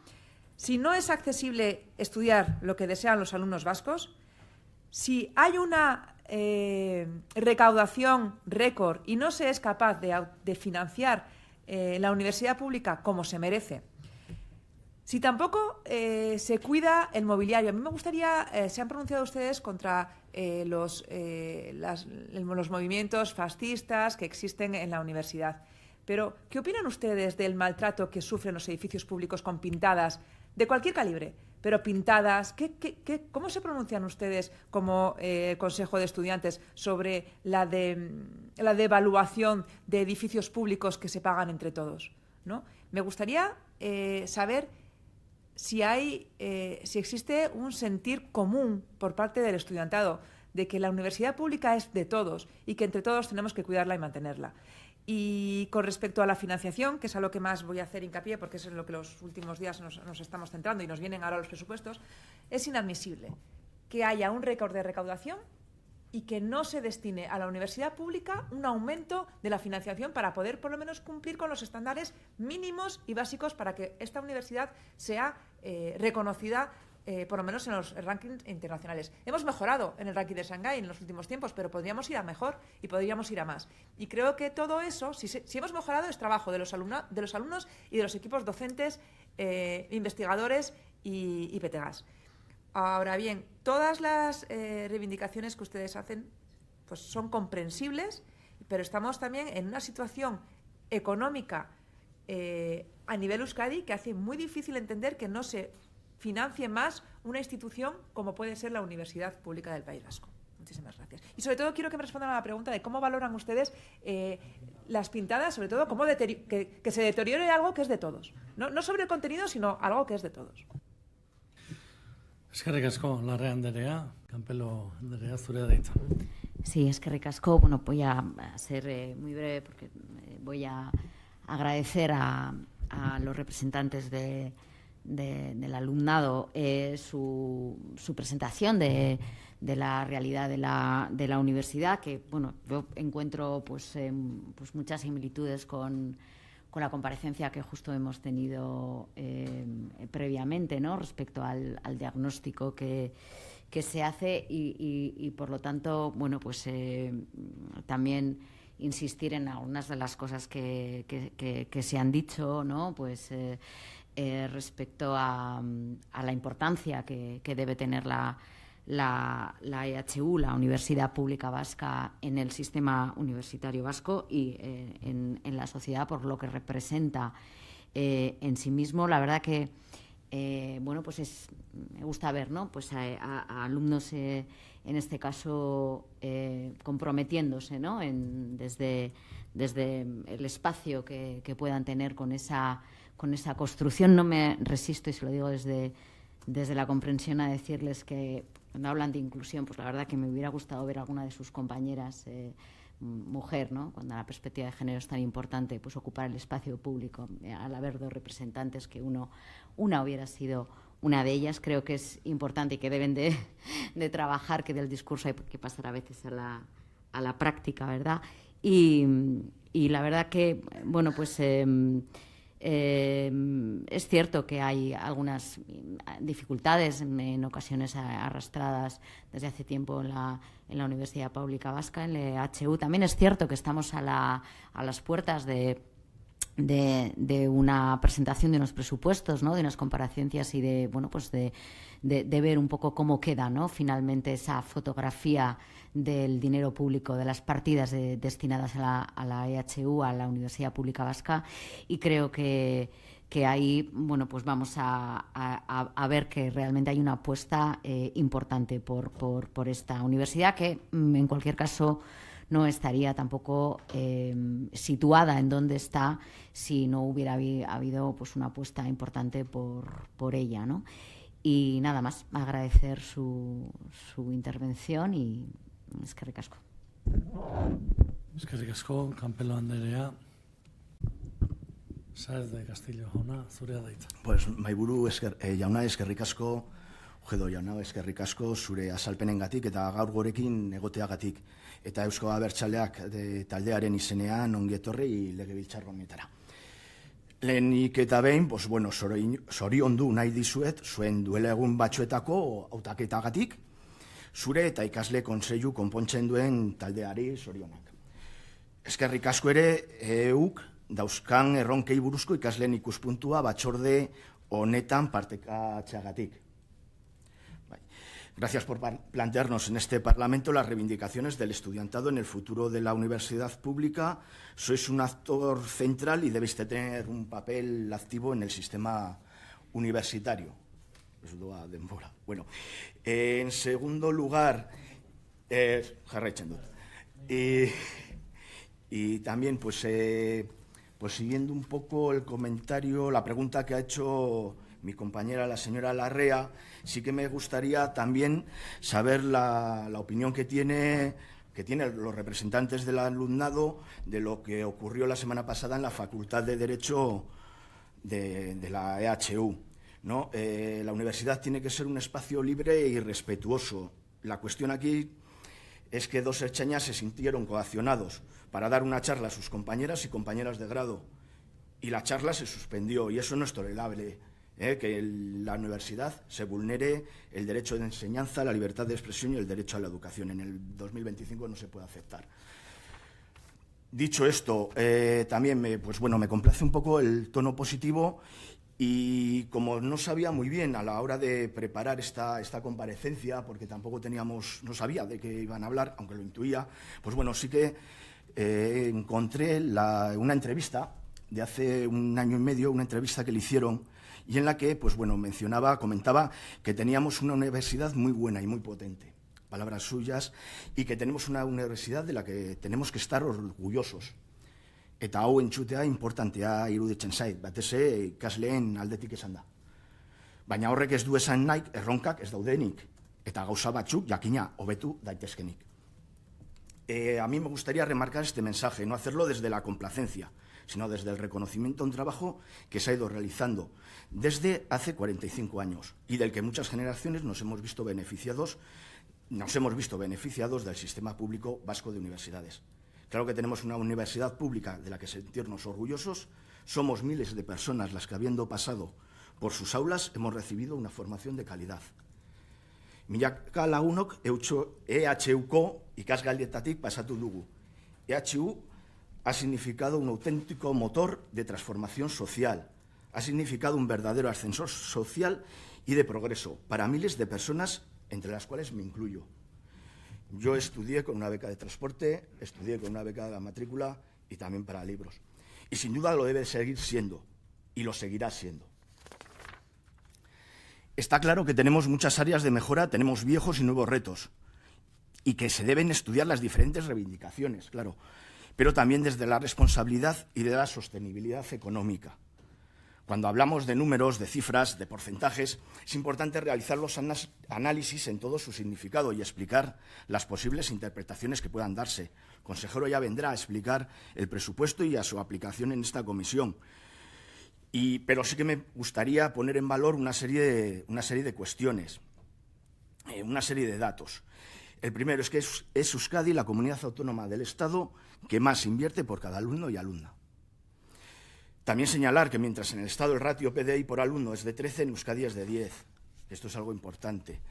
si no es accesible estudiar lo que desean los alumnos vascos, si hay una recaudación récord y no se es capaz de financiar la universidad pública como se merece, si tampoco se cuida el mobiliario. A mí me gustaría, se han pronunciado ustedes contra los movimientos fascistas que existen en la universidad. Pero, ¿qué opinan ustedes del maltrato que sufren los edificios públicos con pintadas de cualquier calibre, pero pintadas? ¿Cómo se pronuncian ustedes como Consejo de Estudiantes sobre la devaluación de edificios públicos que se pagan entre todos, ¿no? Me gustaría saber si existe un sentir común por parte del estudiantado de que la universidad pública es de todos y que entre todos tenemos que cuidarla y mantenerla. Y con respecto a la financiación, que es a lo que más voy a hacer hincapié, porque es en lo que los últimos días nos estamos centrando y nos vienen ahora los presupuestos, es inadmisible que haya un récord de recaudación y que no se destine a la universidad pública un aumento de la financiación para poder por lo menos cumplir con los estándares mínimos y básicos para que esta universidad sea reconocida por lo menos en los rankings internacionales. Hemos mejorado en el ranking de Shanghái en los últimos tiempos, pero podríamos ir a mejor y podríamos ir a más. Y creo que todo eso, si hemos mejorado, es trabajo de los alumnos y de los equipos docentes, investigadores y PTGAs. Ahora bien, todas las reivindicaciones que ustedes hacen pues son comprensibles, pero estamos también en una situación económica a nivel Euskadi que hace muy difícil entender que no se financie más una institución como puede ser la Universidad Pública del País Vasco. Muchísimas gracias. Y sobre todo quiero que me respondan a la pregunta de cómo valoran ustedes las pintadas, sobre todo cómo que se deteriore algo que es de todos. No sobre el contenido, sino algo que es de todos. Eskerrik asko, Larrea Anderea, Campelo Anderea, zurea da hitza. Sí, eskerrik asko. Bueno, voy a ser muy breve porque voy a agradecer a los representantes del alumnado su presentación de la realidad de la universidad, que bueno, yo encuentro pues muchas similitudes con la comparecencia que justo hemos tenido previamente, ¿no? Respecto al diagnóstico que se hace y por lo tanto, bueno, pues también insistir en algunas de las cosas que se han dicho, ¿no? Pues respecto a la importancia que debe tener la EHU, la Universidad Pública Vasca, en el sistema universitario vasco y en la sociedad por lo que representa en sí mismo. La verdad que bueno, pues me gusta ver, ¿no? Pues a alumnos en este caso comprometiéndose, ¿no? Desde el espacio que puedan tener con esa construcción. No me resisto, y se lo digo desde la comprensión, a decirles que cuando hablan de inclusión, pues la verdad que me hubiera gustado ver a alguna de sus compañeras mujer, ¿no? Cuando la perspectiva de género es tan importante, pues ocupar el espacio público. Al haber dos representantes, que una hubiera sido una de ellas. Creo que es importante y que deben de trabajar, que del discurso hay que pasar a veces a la práctica, ¿verdad? Y la verdad que, bueno, pues es cierto que hay algunas dificultades en ocasiones arrastradas desde hace tiempo en la Universidad Pública Vasca, en la EHU. También es cierto que estamos a las puertas de una presentación de unos presupuestos, ¿no? De unas comparecencias y de ver un poco cómo queda, ¿no? Finalmente esa fotografía del dinero público, de las partidas destinadas a la EHU, a la Universidad Pública Vasca, y creo que ahí, bueno, pues vamos a ver que realmente hay una apuesta importante por esta universidad, que en cualquier caso no estaría tampoco situada en donde está si no hubiera habido pues una apuesta importante por ella, ¿no? Y nada más, agradecer su intervención y eskerrik asko. Eskerrik asko, Campelo Anderea. Saez de Castillo jauna, zurea da hitza. Pues mahaiburu jauna, eskerrik asko Ojedo jauna, eskerrik asko zure azalpenengatik eta gaur gorekin egoteagatik. Eta Eusko Abertzaleak taldearen izenean ongi etorri legebiltzar honetara. Lehenik eta behin, zoriondu nahi dizuet, zuen duela egun batzuetako hautaketagatik, zure eta ikasle kontseilu konpontzen duen taldeari zorionak. Eskerrik asko ere, EUk dauzkan erronkei buruzko ikasleen ikuspuntua batzorde honetan partekatzeagatik. Gracias por plantearnos en este Parlamento las reivindicaciones del estudiantado en el futuro de la universidad pública. Sois un actor central y debéis tener un papel activo en el sistema universitario. Ez doa denbora. Bueno, en segundo lugar, jarraitzen dut. Y también, pues siguiendo un poco el comentario, la pregunta que ha hecho mi compañera, la señora Larrea, sí que me gustaría también saber la opinión que tienen los representantes del alumnado de lo que ocurrió la semana pasada en la Facultad de Derecho de la EHU, ¿no? La universidad tiene que ser un espacio libre y respetuoso. La cuestión aquí es que 2 ertzainas se sintieron coaccionados para dar una charla a sus compañeras y compañeras de grado, y la charla se suspendió, y eso no es tolerable. Que la universidad se vulnere el derecho de enseñanza, la libertad de expresión y el derecho a la educación. En el 2025 no se puede aceptar. Dicho esto, también me complace un poco el tono positivo, y como no sabía muy bien a la hora de preparar esta comparecencia, porque tampoco no sabía de qué iban a hablar, aunque lo intuía, sí que encontré una entrevista de hace 1 año y medio, una entrevista que le hicieron, y en la que comentaba que teníamos una universidad muy buena y muy potente, palabras suyas, y que tenemos una universidad de la que tenemos que estar orgullosos. Eta hau entzutea importantea iruditzen zait, batez ikasleen aldetik esan da. Baina horrek ez du esan nahi erronkak ez daudenik, eta gauza batzuk jakina hobetu daitezkenik. A mí me gustaría remarcar este mensaje, no hacerlo desde la complacencia, sino desde el reconocimiento a un trabajo que se ha ido realizando desde hace 45 años y del que muchas generaciones nos hemos visto beneficiados del sistema público vasco de universidades. Claro que tenemos una universidad pública de la que sentirnos orgullosos. Somos miles de personas las que, habiendo pasado por sus aulas, hemos recibido una formación de calidad. Milaka lagunok EHUko ikasgaietatik pasatu dugu. EHU ha significado un auténtico motor de transformación social, ha significado un verdadero ascensor social y de progreso para miles de personas, entre las cuales me incluyo. Yo estudié con una beca de transporte, estudié con una beca de la matrícula y también para libros. Y sin duda lo debe seguir siendo, y lo seguirá siendo. Está claro que tenemos muchas áreas de mejora, tenemos viejos y nuevos retos, y que se deben estudiar las diferentes reivindicaciones, claro, pero también desde la responsabilidad y de la sostenibilidad económica. Cuando hablamos de números, de cifras, de porcentajes, es importante realizar los análisis en todo su significado y explicar las posibles interpretaciones que puedan darse. El consejero ya vendrá a explicar el presupuesto y a su aplicación en esta comisión. Pero sí que me gustaría poner en valor una serie de cuestiones, una serie de datos. El primero es que es Euskadi la comunidad autónoma del Estado que más invierte por cada alumno y alumna. También señalar que mientras en el Estado el ratio PDI por alumno es de 13, en Euskadi es de 10. Esto es algo importante.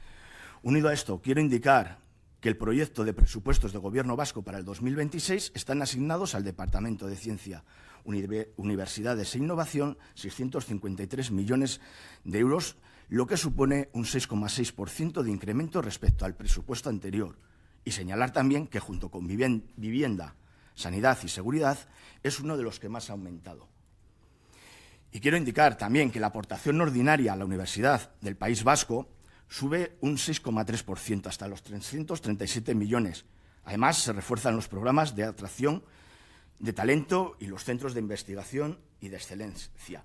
Unido a esto, quiero indicar que el proyecto de presupuestos del Gobierno vasco para el 2026 están asignados al Departamento de Ciencia, Universidades e Innovación 653 millones de euros, lo que supone un 6,6% de incremento respecto al presupuesto anterior. Y señalar también que junto con vivienda, sanidad y seguridad es uno de los que más ha aumentado. Y quiero indicar también que la aportación ordinaria a la Universidad del País Vasco sube un 6,3% hasta los 337 millones. Además, se refuerzan los programas de atracción de talento y los centros de investigación y de excelencia.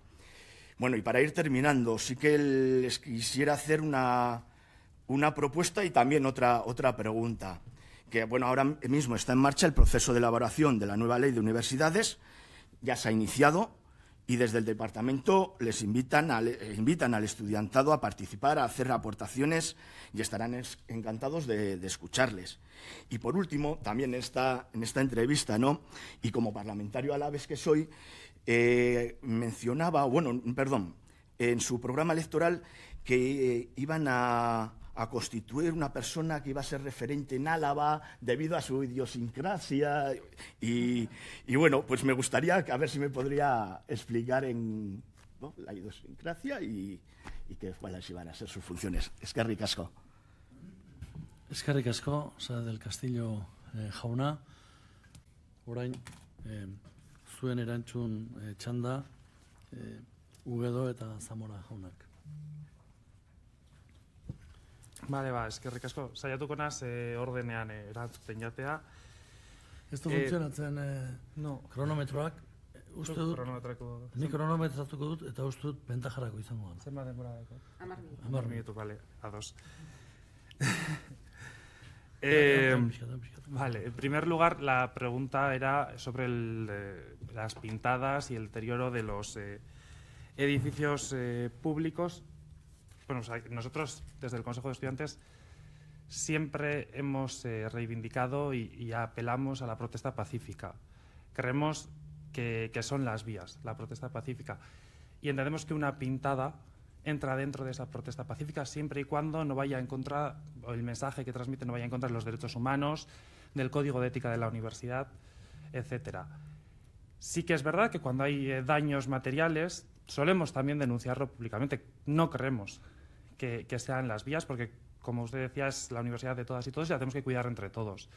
Bueno, y para ir terminando, sí que les quisiera hacer una propuesta y también otra pregunta. Que, bueno, ahora mismo está en marcha el proceso de elaboración de la nueva ley de universidades, ya se ha iniciado, Y desde el departamento les invitan al estudiantado a participar, a hacer aportaciones y estarán encantados de escucharles. Y por último, también en esta entrevista, ¿no?, y como parlamentario alaves que soy, mencionaba, en su programa electoral que iban a constituir una persona que iba a ser referente en Álava debido a su idiosincrasia y bueno, pues me gustaría a ver si me podría explicar ¿no?, la idiosincrasia y cuáles iban a ser sus funciones. Eskerrik asko. Eskerrik asko, Saez del Castillo jauna. Orain, zuen erantzun txanda, Ugedo eta Zamora jaunak. Bale, eskerrik asko. Saiatuko naz ordenean erantzuten jatea. Ez du funtzionatzen No. kronometroak, uste dut, Kronometrako. ni kronometratuko dut eta uste dut pentajarako izango da. Zenbat denbora dago? 10 minutu, bale, ados. Pixkat. Vale, en primer lugar, la pregunta era sobre las pintadas y el deterioro de los edificios públicos. Bueno, o sea, nosotros, desde el Consejo de Estudiantes, siempre hemos reivindicado y apelamos a la protesta pacífica. Creemos que son las vías, la protesta pacífica. Y entendemos que una pintada entra dentro de esa protesta pacífica siempre y cuando no vaya en contra, o el mensaje que transmite no vaya en contra de los derechos humanos, del código de ética de la universidad, etcétera. Sí que es verdad que cuando hay daños materiales solemos también denunciarlo públicamente. No creemos que sean las vías porque, como usted decía, es la universidad de todas y todos y la tenemos que cuidar entre todos.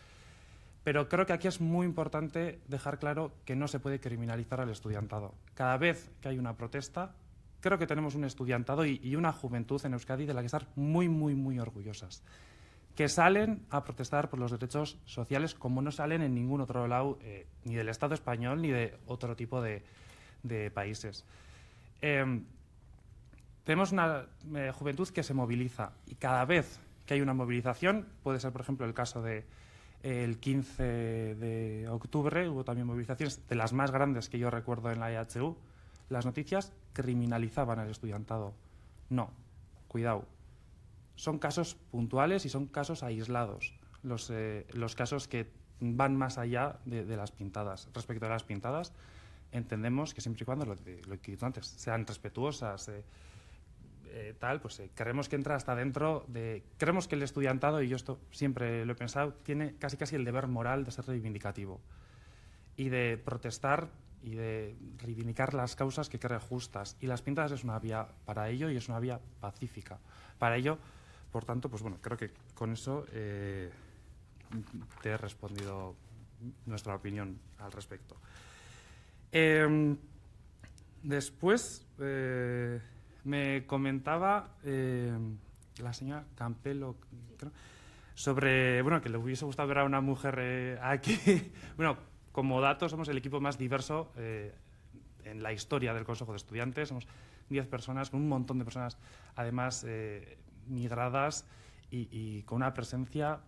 Pero creo que aquí es muy importante dejar claro que no se puede criminalizar al estudiantado. Cada vez que hay una protesta, creo que tenemos un estudiantado y una juventud en Euskadi de la que estar muy, muy, muy orgullosas, que salen a protestar por los derechos sociales como no salen en ningún otro lado, ni del Estado español ni de otro tipo de países. Tenemos una juventud que se moviliza y cada vez que hay una movilización, puede ser por ejemplo el caso del 15 de octubre, hubo también movilizaciones de las más grandes que yo recuerdo en la EHU, las noticias criminalizaban al estudiantado. No, cuidado. Son casos puntuales y son casos aislados, los casos que van más allá de las pintadas. Respecto a las pintadas, entendemos que siempre y cuando, lo que he dicho antes, sean respetuosas, pues creemos que entra hasta dentro de... Creemos que el estudiantado, y yo esto siempre lo he pensado, tiene casi el deber moral de ser reivindicativo y de protestar y de reivindicar las causas que cree justas. Y las pintadas es una vía para ello y es una vía pacífica. Para ello, por tanto, pues bueno, creo que con eso te he respondido nuestra opinión al respecto. Después me comentaba la señora Campelo, creo, sobre que le hubiese gustado ver a una mujer aquí. Bueno, como dato, somos el equipo más diverso en la historia del Consejo de Estudiantes. Somos 10 personas, con un montón de personas, además, migradas y con una presencia,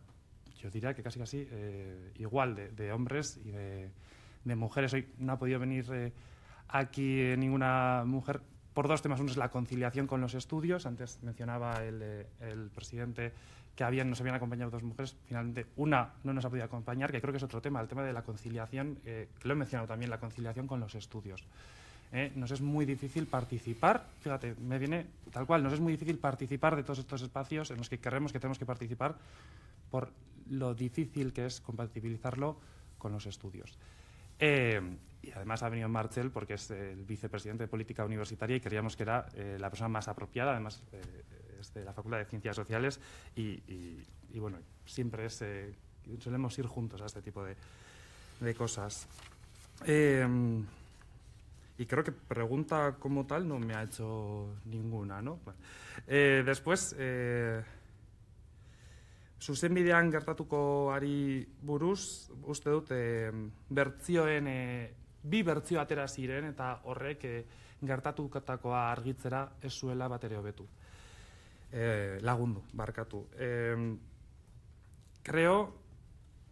yo diría que casi igual de hombres y de mujeres. Hoy no ha podido venir aquí ninguna mujer por dos temas. Uno es la conciliación con los estudios. Antes mencionaba el presidente que nos habían acompañado dos mujeres. Finalmente, una no nos ha podido acompañar, que creo que es otro tema, el tema de la conciliación, que lo he mencionado también, la conciliación con los estudios. Nos es muy difícil participar, fíjate, me viene tal cual, nos es muy difícil participar de todos estos espacios en los que creemos que tenemos que participar por lo difícil que es compatibilizarlo con los estudios. Y además ha venido Marchel porque es el vicepresidente de Política Universitaria y creíamos que era la persona más apropiada, además es de la Facultad de Ciencias Sociales y bueno, siempre solemos ir juntos a este tipo de cosas. Y creo que pregunta como tal no me ha hecho ninguna, ¿no? Bueno, después, zuzenbidean gertatukoari buruz, uste dut, bi bertzio atera ziren eta horrek gertatutakoa argitzera ez zuela batere hobetu. Lagundu, barkatu. Creo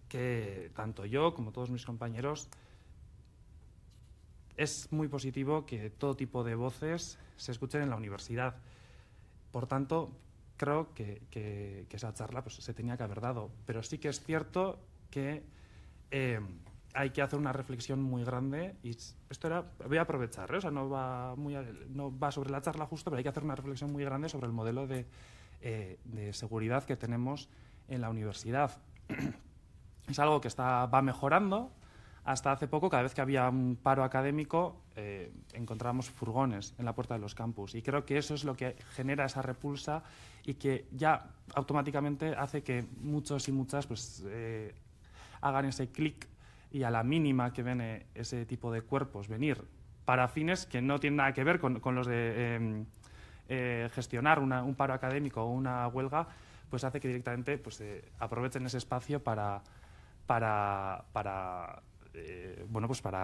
que tanto yo como todos mis compañeros es muy positivo que todo tipo de voces se escuchen en la universidad. Por tanto, creo que esa charla pues, se tenía que haber dado. Pero sí que es cierto que hay que hacer una reflexión muy grande y esto era, voy a aprovechar, o sea, no va sobre la charla justo, pero hay que hacer una reflexión muy grande sobre el modelo de seguridad que tenemos en la universidad. Es algo que va mejorando. Hasta hace poco, cada vez que había un paro académico, encontrábamos furgones en la puerta de los campus. Y creo que eso es lo que genera esa repulsa y que ya automáticamente hace que muchos y muchas pues, hagan ese clic y a la mínima que ven ese tipo de cuerpos venir para fines que no tienen nada que ver con los de gestionar un paro académico o una huelga, pues hace que directamente pues, aprovechen ese espacio para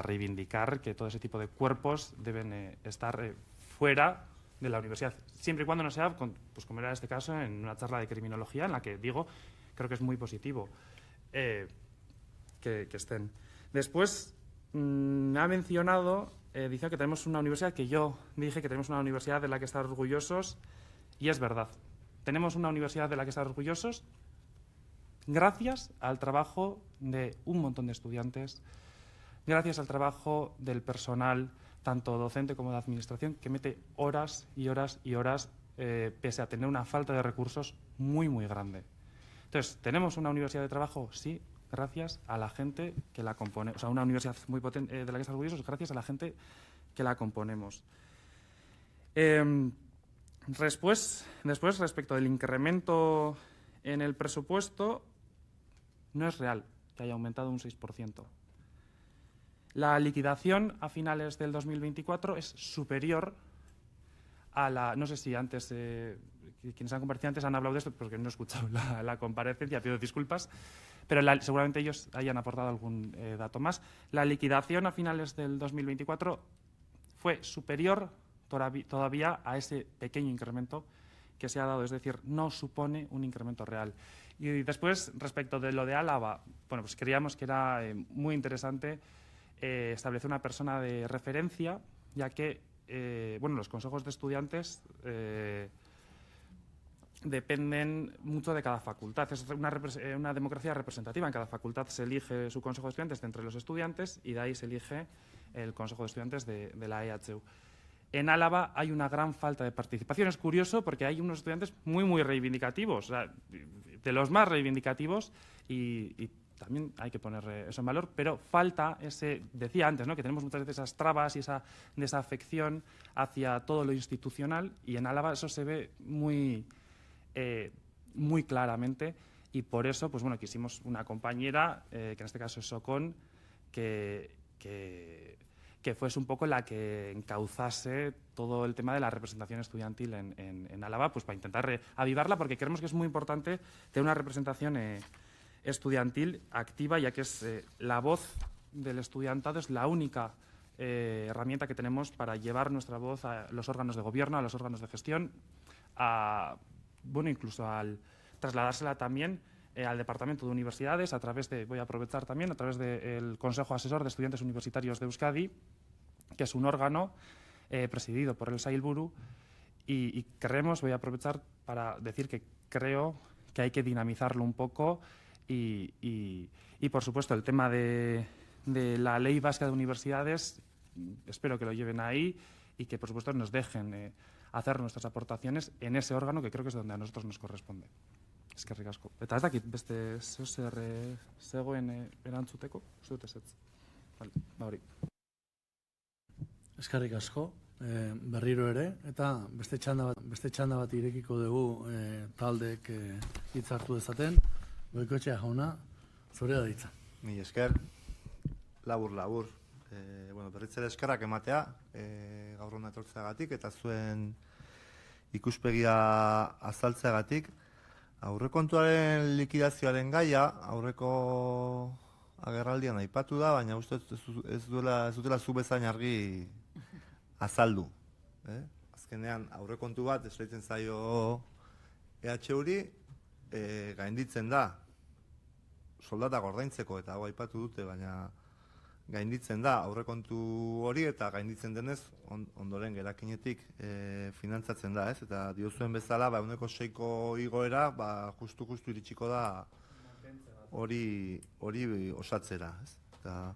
reivindicar que todo ese tipo de cuerpos deben estar fuera de la universidad, siempre y cuando no sea, pues como era este caso, en una charla de criminología, en la que digo, creo que es muy positivo que estén. Después, me ha mencionado, dice que tenemos una universidad, que yo dije que tenemos una universidad de la que estar orgullosos, y es verdad. Tenemos una universidad de la que estar orgullosos gracias al trabajo de un montón de estudiantes, gracias al trabajo del personal, tanto docente como de administración, que mete horas y horas y horas, pese a tener una falta de recursos muy, muy grande. Entonces, ¿tenemos una universidad de trabajo? Sí, gracias a la gente que la compone. O sea, una universidad muy potente, de la que estamos orgullosos, gracias a la gente que la componemos. Después, respecto del incremento en el presupuesto, no es real que haya aumentado un 6%. La liquidación a finales del 2024 es superior a la... No sé si antes, quienes han comparecido antes han hablado de esto, porque no he escuchado la comparecencia, pido disculpas, pero seguramente ellos hayan aportado algún dato más. La liquidación a finales del 2024 fue superior todavía a ese pequeño incremento que se ha dado, es decir, no supone un incremento real. Y después, respecto de lo de Álava, bueno, pues creíamos que era muy interesante establecer una persona de referencia, ya que los consejos de estudiantes dependen mucho de cada facultad. Es una democracia representativa. En cada facultad se elige su consejo de estudiantes de entre los estudiantes y de ahí se elige el consejo de estudiantes de la EHU. En Álava hay una gran falta de participación. Es curioso porque hay unos estudiantes muy, muy reivindicativos, o sea, de los más reivindicativos, y también hay que poner eso en valor, pero falta ese, decía antes, ¿no?, que tenemos muchas veces esas trabas y esa desafección hacia todo lo institucional, y en Álava eso se ve muy claramente, y por eso pues bueno, quisimos una compañera, que en este caso es Socón, que fuese un poco la que encauzase todo el tema de la representación estudiantil en Álava, pues para intentar avivarla, porque creemos que es muy importante tener una representación estudiantil activa, ya que es la voz del estudiantado, es la única herramienta que tenemos para llevar nuestra voz a los órganos de gobierno, a los órganos de gestión, incluso al trasladársela también al Departamento de Universidades, voy a aprovechar también, a través del Consejo Asesor de Estudiantes Universitarios de Euskadi, que es un órgano presidido por el Sailburu, y voy a aprovechar para decir que creo que hay que dinamizarlo un poco y por supuesto, el tema de la Ley Vasca de Universidades, espero que lo lleven ahí y que, por supuesto, nos dejen hacer nuestras aportaciones en ese órgano, que creo que es donde a nosotros nos corresponde. Eskerrik asko. Eta ez dakit beste zer zegoen erantzuteko, uste dut ezetz. Vale, hori. Eskerrik asko, berriro ere, eta beste txanda bat irekiko dugu taldeek hitz hartu dezaten. Goikoetxea jauna, zurea da hitza. Mil esker, labur. Berriz ere eskerrak ematea, gaur hona etortzeagatik, eta zuen ikuspegia azaltzeagatik. Aurrekontuaren likidazioaren gaia, aurreko agerraldian aipatu da, baina uste ez dutela zu bezain argi azaldu. Azkenean, aurrekontu bat esleitzen zaio EHUri, gainditzen da soldatak ordaintzeko, eta hau aipatu dute, baina gainditzen da aurrekontu hori eta gainditzen denez ondoren gerakinetik finantzatzen da, ez? Eta diozuen bezala, 6ko igoera, justu iritsiko da hori osatzera, ez? Eta,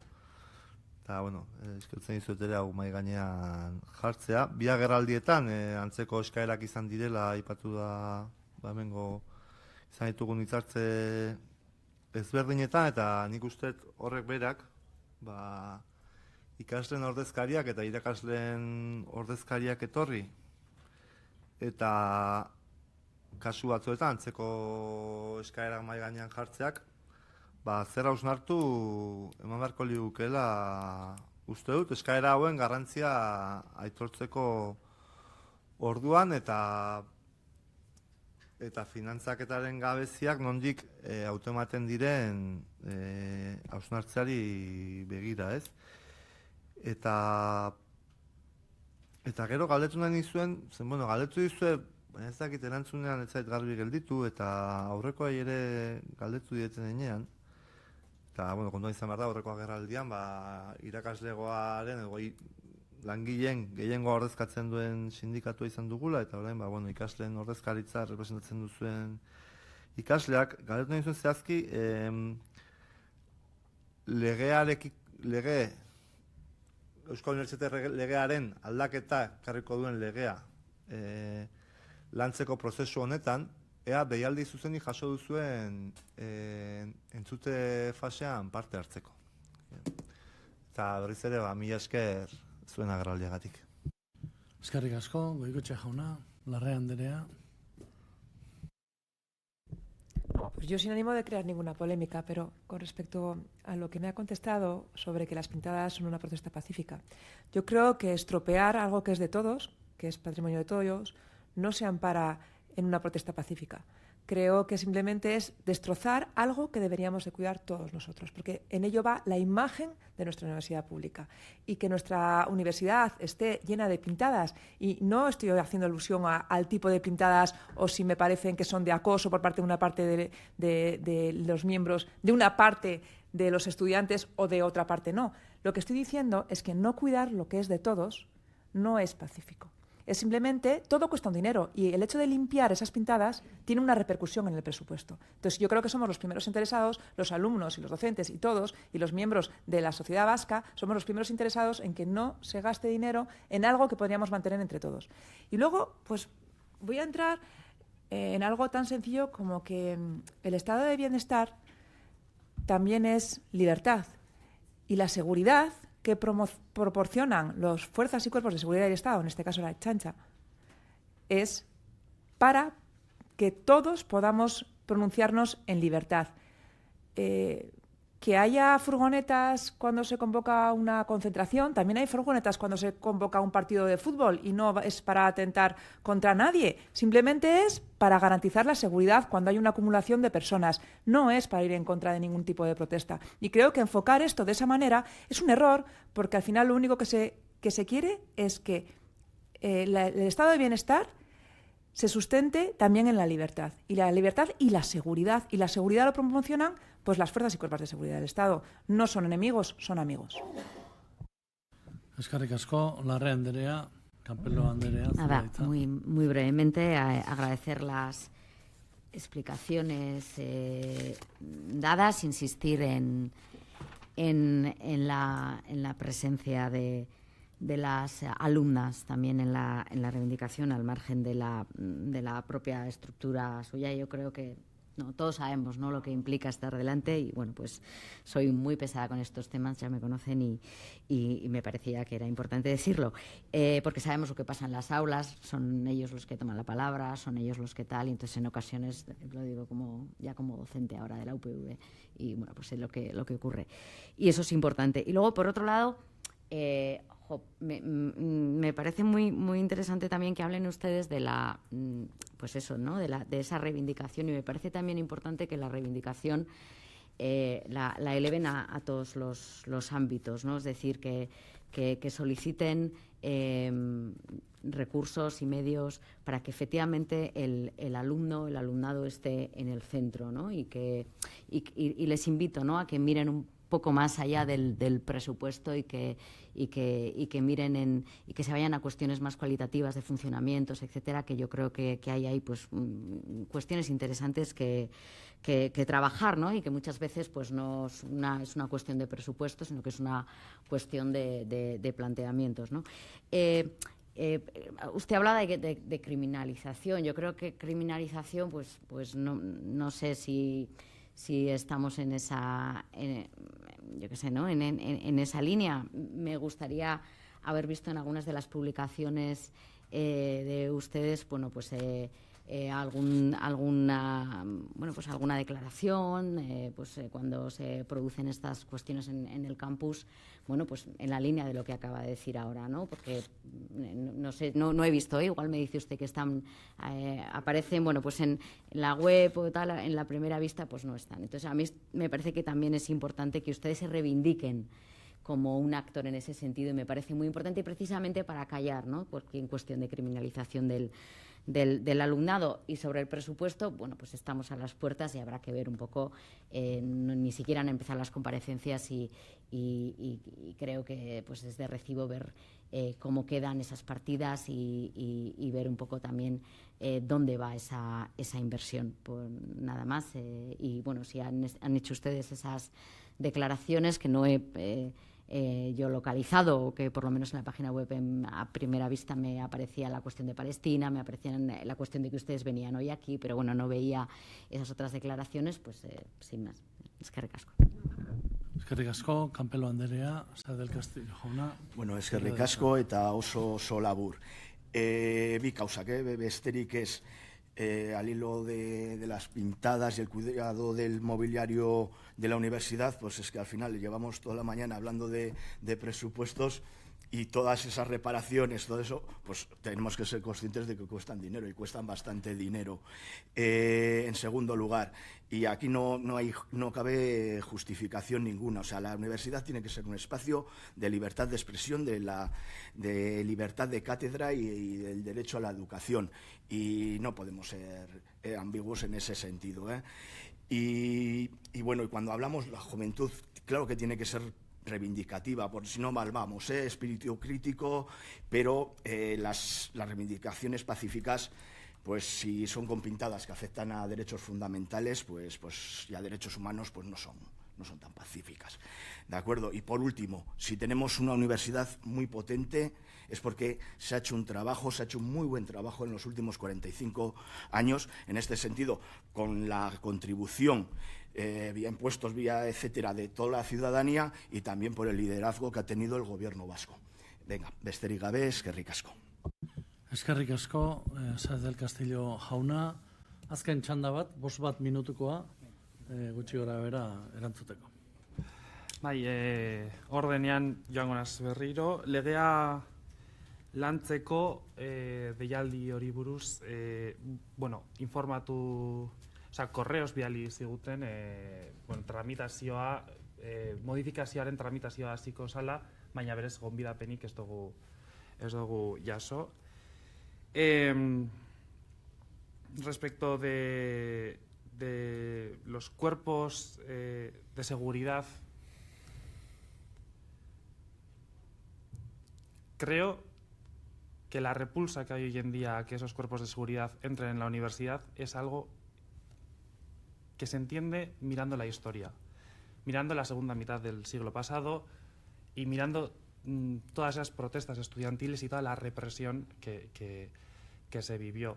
eskertzen dizuet ere hau mahai gainean jartzea. Bi agerraldietan antzeko eskaerak izan direla, aipatu da, hemengo izan ditugun hitzartze ezberdinetan, eta nik uste horrek berak, ikasleen ordezkariak eta irakasleen ordezkariak etorri, eta kasu batzuetan antzeko eskaerak mahai gainean jartzeak, zer hausnartu eman beharko ligukeela uste dut, eskaera hauen garrantzia aitortzeko orduan, eta finantzaketaren gabeziak nondik automaten diren hausnartzeari begira, ez? Eta gero galdetu nahi nizuen, galdetu dizue, ez dakit erantzunean ez zait garbi gelditu, eta aurrekoa ere galdetu dieten enean, eta, kontuan izan behar da, aurreko agerraldian, irakaslegoaren, langileen gehiengoa ordezkatzen duen sindikatua izan dugula, eta orain, ikasleen ordezkaritza representatzen duzuen ikasleak, galdetu nahi zuen zehazki, Euskal Unibertsitate legearen aldaketa karriko duen legea lantzeko prozesu honetan, ea deialdi zuzeni jaso duzuen entzute fasean parte hartzeko. Eta berriz ere, mila esker zuen agerraldiagatik. Eskerrik asko, Goikoetxea jauna, Larrea anderea. Pues yo sin ánimo de crear ninguna polémica, pero con respecto a lo que me ha contestado sobre que las pintadas son una protesta pacífica, yo creo que estropear algo que es de todos, que es patrimonio de todos, no se ampara en una protesta pacífica. Creo que simplemente es destrozar algo que deberíamos de cuidar todos nosotros, porque en ello va la imagen de nuestra universidad pública. Y que nuestra universidad esté llena de pintadas, y no estoy haciendo alusión al tipo de pintadas o si me parecen que son de acoso por parte de una parte de los miembros, de una parte de los estudiantes o de otra parte no. Lo que estoy diciendo es que no cuidar lo que es de todos no es pacífico. Es simplemente, todo cuesta un dinero, y el hecho de limpiar esas pintadas tiene una repercusión en el presupuesto. Entonces yo creo que somos los primeros interesados, los alumnos y los docentes y todos, y los miembros de la sociedad vasca, somos los primeros interesados en que no se gaste dinero en algo que podríamos mantener entre todos. Y luego, pues voy a entrar en algo tan sencillo como que el estado de bienestar también es libertad, y la seguridad que proporcionan las fuerzas y cuerpos de seguridad del Estado, en este caso la Ertzaintza, es para que todos podamos pronunciarnos en libertad. Que haya furgonetas cuando se convoca una concentración, también hay furgonetas cuando se convoca un partido de fútbol, y no es para atentar contra nadie, simplemente es para garantizar la seguridad cuando hay una acumulación de personas, no es para ir en contra de ningún tipo de protesta. Y creo que enfocar esto de esa manera es un error, porque al final lo único que se quiere es que el estado de bienestar se sustente también en la libertad. Y la libertad y la seguridad lo promocionan pues las fuerzas y cuerpos de seguridad del Estado. No son enemigos, son amigos. Eskerrik asko, Larrea anderea, Campelo anderea. Nada, muy brevemente, agradecer las explicaciones dadas, insistir en la presencia de las alumnas también en la reivindicación, al margen de la propia estructura suya. Yo creo que todos sabemos lo que implica estar delante, y pues soy muy pesada con estos temas, ya me conocen, y me parecía que era importante decirlo, porque sabemos lo que pasa en las aulas, son ellos los que toman la palabra, son ellos los que tal, y entonces en ocasiones, lo digo como docente ahora de la UPV, y pues es lo que ocurre, y eso es importante. Y luego, por otro lado, me parece muy interesante también que hablen ustedes de de esa reivindicación, y me parece también importante que la reivindicación la eleven a todos los ámbitos, ¿no? Es decir, que soliciten recursos y medios para que efectivamente el alumnado esté en el centro, ¿no? Y les invito, ¿no?, a que miren un poco más allá del presupuesto y que miren y que se vayan a cuestiones más cualitativas de funcionamientos, etcétera, que yo creo que hay ahí pues cuestiones interesantes que trabajar, ¿no? Y que muchas veces pues no es una cuestión de presupuesto, sino que es una cuestión de planteamientos, ¿no? Usted hablaba de criminalización. Yo creo que criminalización, pues no sé si estamos en esa, yo qué sé, ¿no? En esa línea. Me gustaría haber visto en algunas de las publicaciones de ustedes, bueno, pues alguna declaración, cuando se producen estas cuestiones en el campus, bueno, pues en la línea de lo que acaba de decir ahora, ¿no? Porque no sé, no he visto, igual me dice usted que están, aparecen, bueno, pues en la web o tal, en la primera vista, pues no están. Entonces, a mí me parece que también es importante que ustedes se reivindiquen como un actor en ese sentido, y me parece muy importante, y precisamente para callar, ¿no? Porque en cuestión de criminalización del alumnado. Y sobre el presupuesto, bueno, pues estamos a las puertas y habrá que ver un poco, ni siquiera han empezado las comparecencias y creo que pues es de recibo ver cómo quedan esas partidas y ver un poco también dónde va esa inversión, por nada más. Y bueno, si han hecho ustedes esas declaraciones que no he yo localizado, o que por lo menos en la página web a primera vista me aparecía la cuestión de Palestina, me aparecía la cuestión de que ustedes venían hoy aquí, pero bueno, no veía esas otras declaraciones, pues sin más. Eskerrik asko. Eskerrik asko, Campelo Anderea, Saez del Castillo jauna. Bueno, eskerrik asko eta oso labur. Bi kausak, besterik ez. Al hilo de las pintadas y el cuidado del mobiliario de la universidad, pues es que al final llevamos toda la mañana hablando de presupuestos y todas esas reparaciones, todo eso, pues tenemos que ser conscientes de que cuestan dinero y cuestan bastante dinero. En segundo lugar, y aquí no cabe justificación ninguna, o sea, la universidad tiene que ser un espacio de libertad de expresión, de libertad de cátedra y del derecho a la educación, y no podemos ser ambiguos en ese sentido, ¿eh? Y bueno, y cuando hablamos de la juventud, claro que tiene que ser reivindicativa, porque si no mal vamos, espíritu crítico, pero las reivindicaciones pacíficas, pues si son con pintadas que afectan a derechos fundamentales, pues y a derechos humanos, pues no son tan pacíficas, ¿de acuerdo? Y por último, si tenemos una universidad muy potente, es porque se ha hecho un muy buen trabajo en los últimos 45 años, en este sentido, con la contribución vía impuestos, vía etcétera, de toda la ciudadanía, y también por el liderazgo que ha tenido el gobierno vasco. Venga, besterik gabe, eskerrik asko. Eskerrik asko, Saez del Castillo jauna. Azken txanda bat, 5 minutukoa, gutxi gora bera erantzuteko. Bai, ordenean joango naz berriro. Legea lantzeko deialdi hori buruz, informatu, korreos bidali ziguten, tramitazioa, modifikazioaren tramitazioa hasiko zala, baina berez gonbidapenik ez dugu jaso. Respecto de los cuerpos de seguridad, creo que la repulsa que hay hoy en día a que esos cuerpos de seguridad entren en la universidad es algo que se entiende mirando la historia, mirando la segunda mitad del siglo pasado y mirando todas esas protestas estudiantiles y toda la represión que se vivió.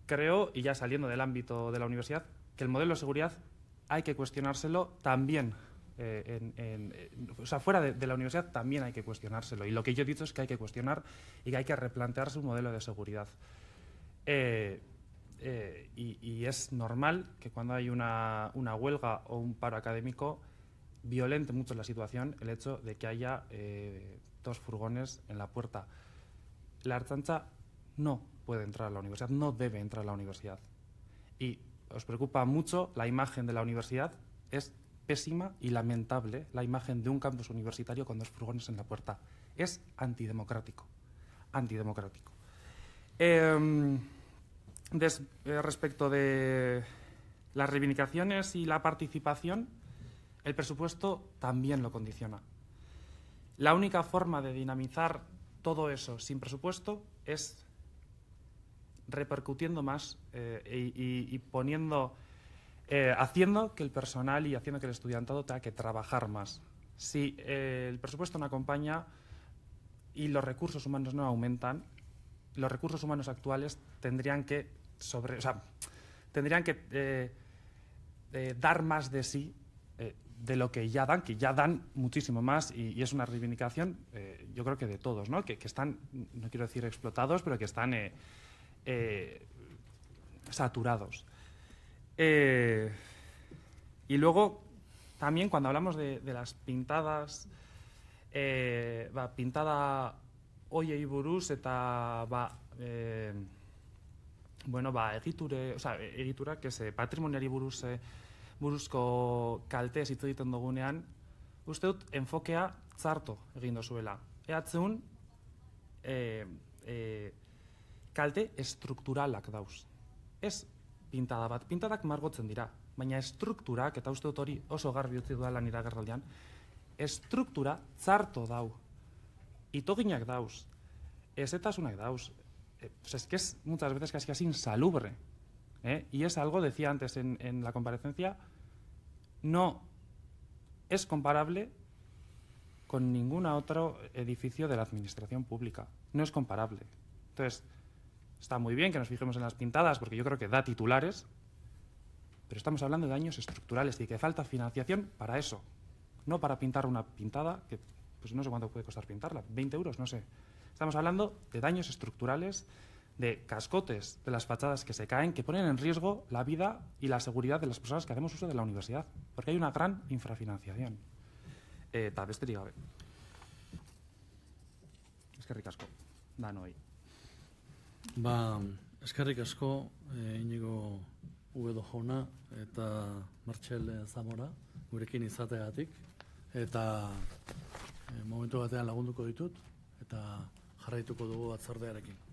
Creo, y ya saliendo del ámbito de la universidad, que el modelo de seguridad hay que cuestionárselo también. Fuera de la universidad también hay que cuestionárselo. Y lo que yo he dicho es que hay que cuestionar y que hay que replantearse un modelo de seguridad. Y es normal que cuando hay una huelga o un paro académico violente mucho la situación el hecho de que haya 2 furgones en la puerta. La Ertzaintza no puede entrar a la universidad, no debe entrar a la universidad. Y os preocupa mucho la imagen de la universidad, es pésima y lamentable la imagen de un campus universitario con 2 furgones en la puerta. Es antidemocrático. Respecto de las reivindicaciones y la participación, el presupuesto también lo condiciona. La única forma de dinamizar todo eso sin presupuesto es repercutiendo más y poniendo, haciendo que el personal y haciendo que el estudiantado tenga que trabajar más. Si el presupuesto no acompaña y los recursos humanos no aumentan, los recursos humanos actuales tendrían que dar más de sí de lo que ya dan muchísimo más, y es una reivindicación, yo creo que de todos, ¿no? Que están, no quiero decir explotados, pero que están saturados. Y luego, también cuando hablamos de las pintadas, pintada hoiei buruz eta egiturak, patrimoniari buruzko kalteez hitz egiten dugunean, uste dut enfokea txarto egin dozuela. Ehatzeun kalte estrukturalak dauz. Ez pintada bat, pintadak margotzen dira, baina estrukturak, eta uste dut hori oso garbi utzi duela nire agerraldian, estruktura txarto dau. Itoginak dauz, ezetasunak dauz. Es que es muchas veces casi insalubre. Y es algo, decía antes en la comparecencia, no es comparable con ningún otro edificio de la administración pública. No es comparable. Entonces, está muy bien que nos fijemos en las pintadas, porque yo creo que da titulares, pero estamos hablando de daños estructurales y que falta financiación para eso. No para pintar una pintada, que pues no sé cuánto puede costar pintarla, 20 euros, no sé. Estamos hablando de daños estructurales, de cascotes de las fachadas que se caen, que ponen en riesgo la vida y la seguridad de las personas que hacemos uso de la universidad, porque hay una gran infrafinanciación. Eta besterik gabe. Eskerrik asko, danoi. Eskerrik asko, Inigo Ubedo jauna eta Martxel Zamora, gurekin izategatik, eta momentu batean lagunduko ditut, eta jarraituko dugu batzordearekin.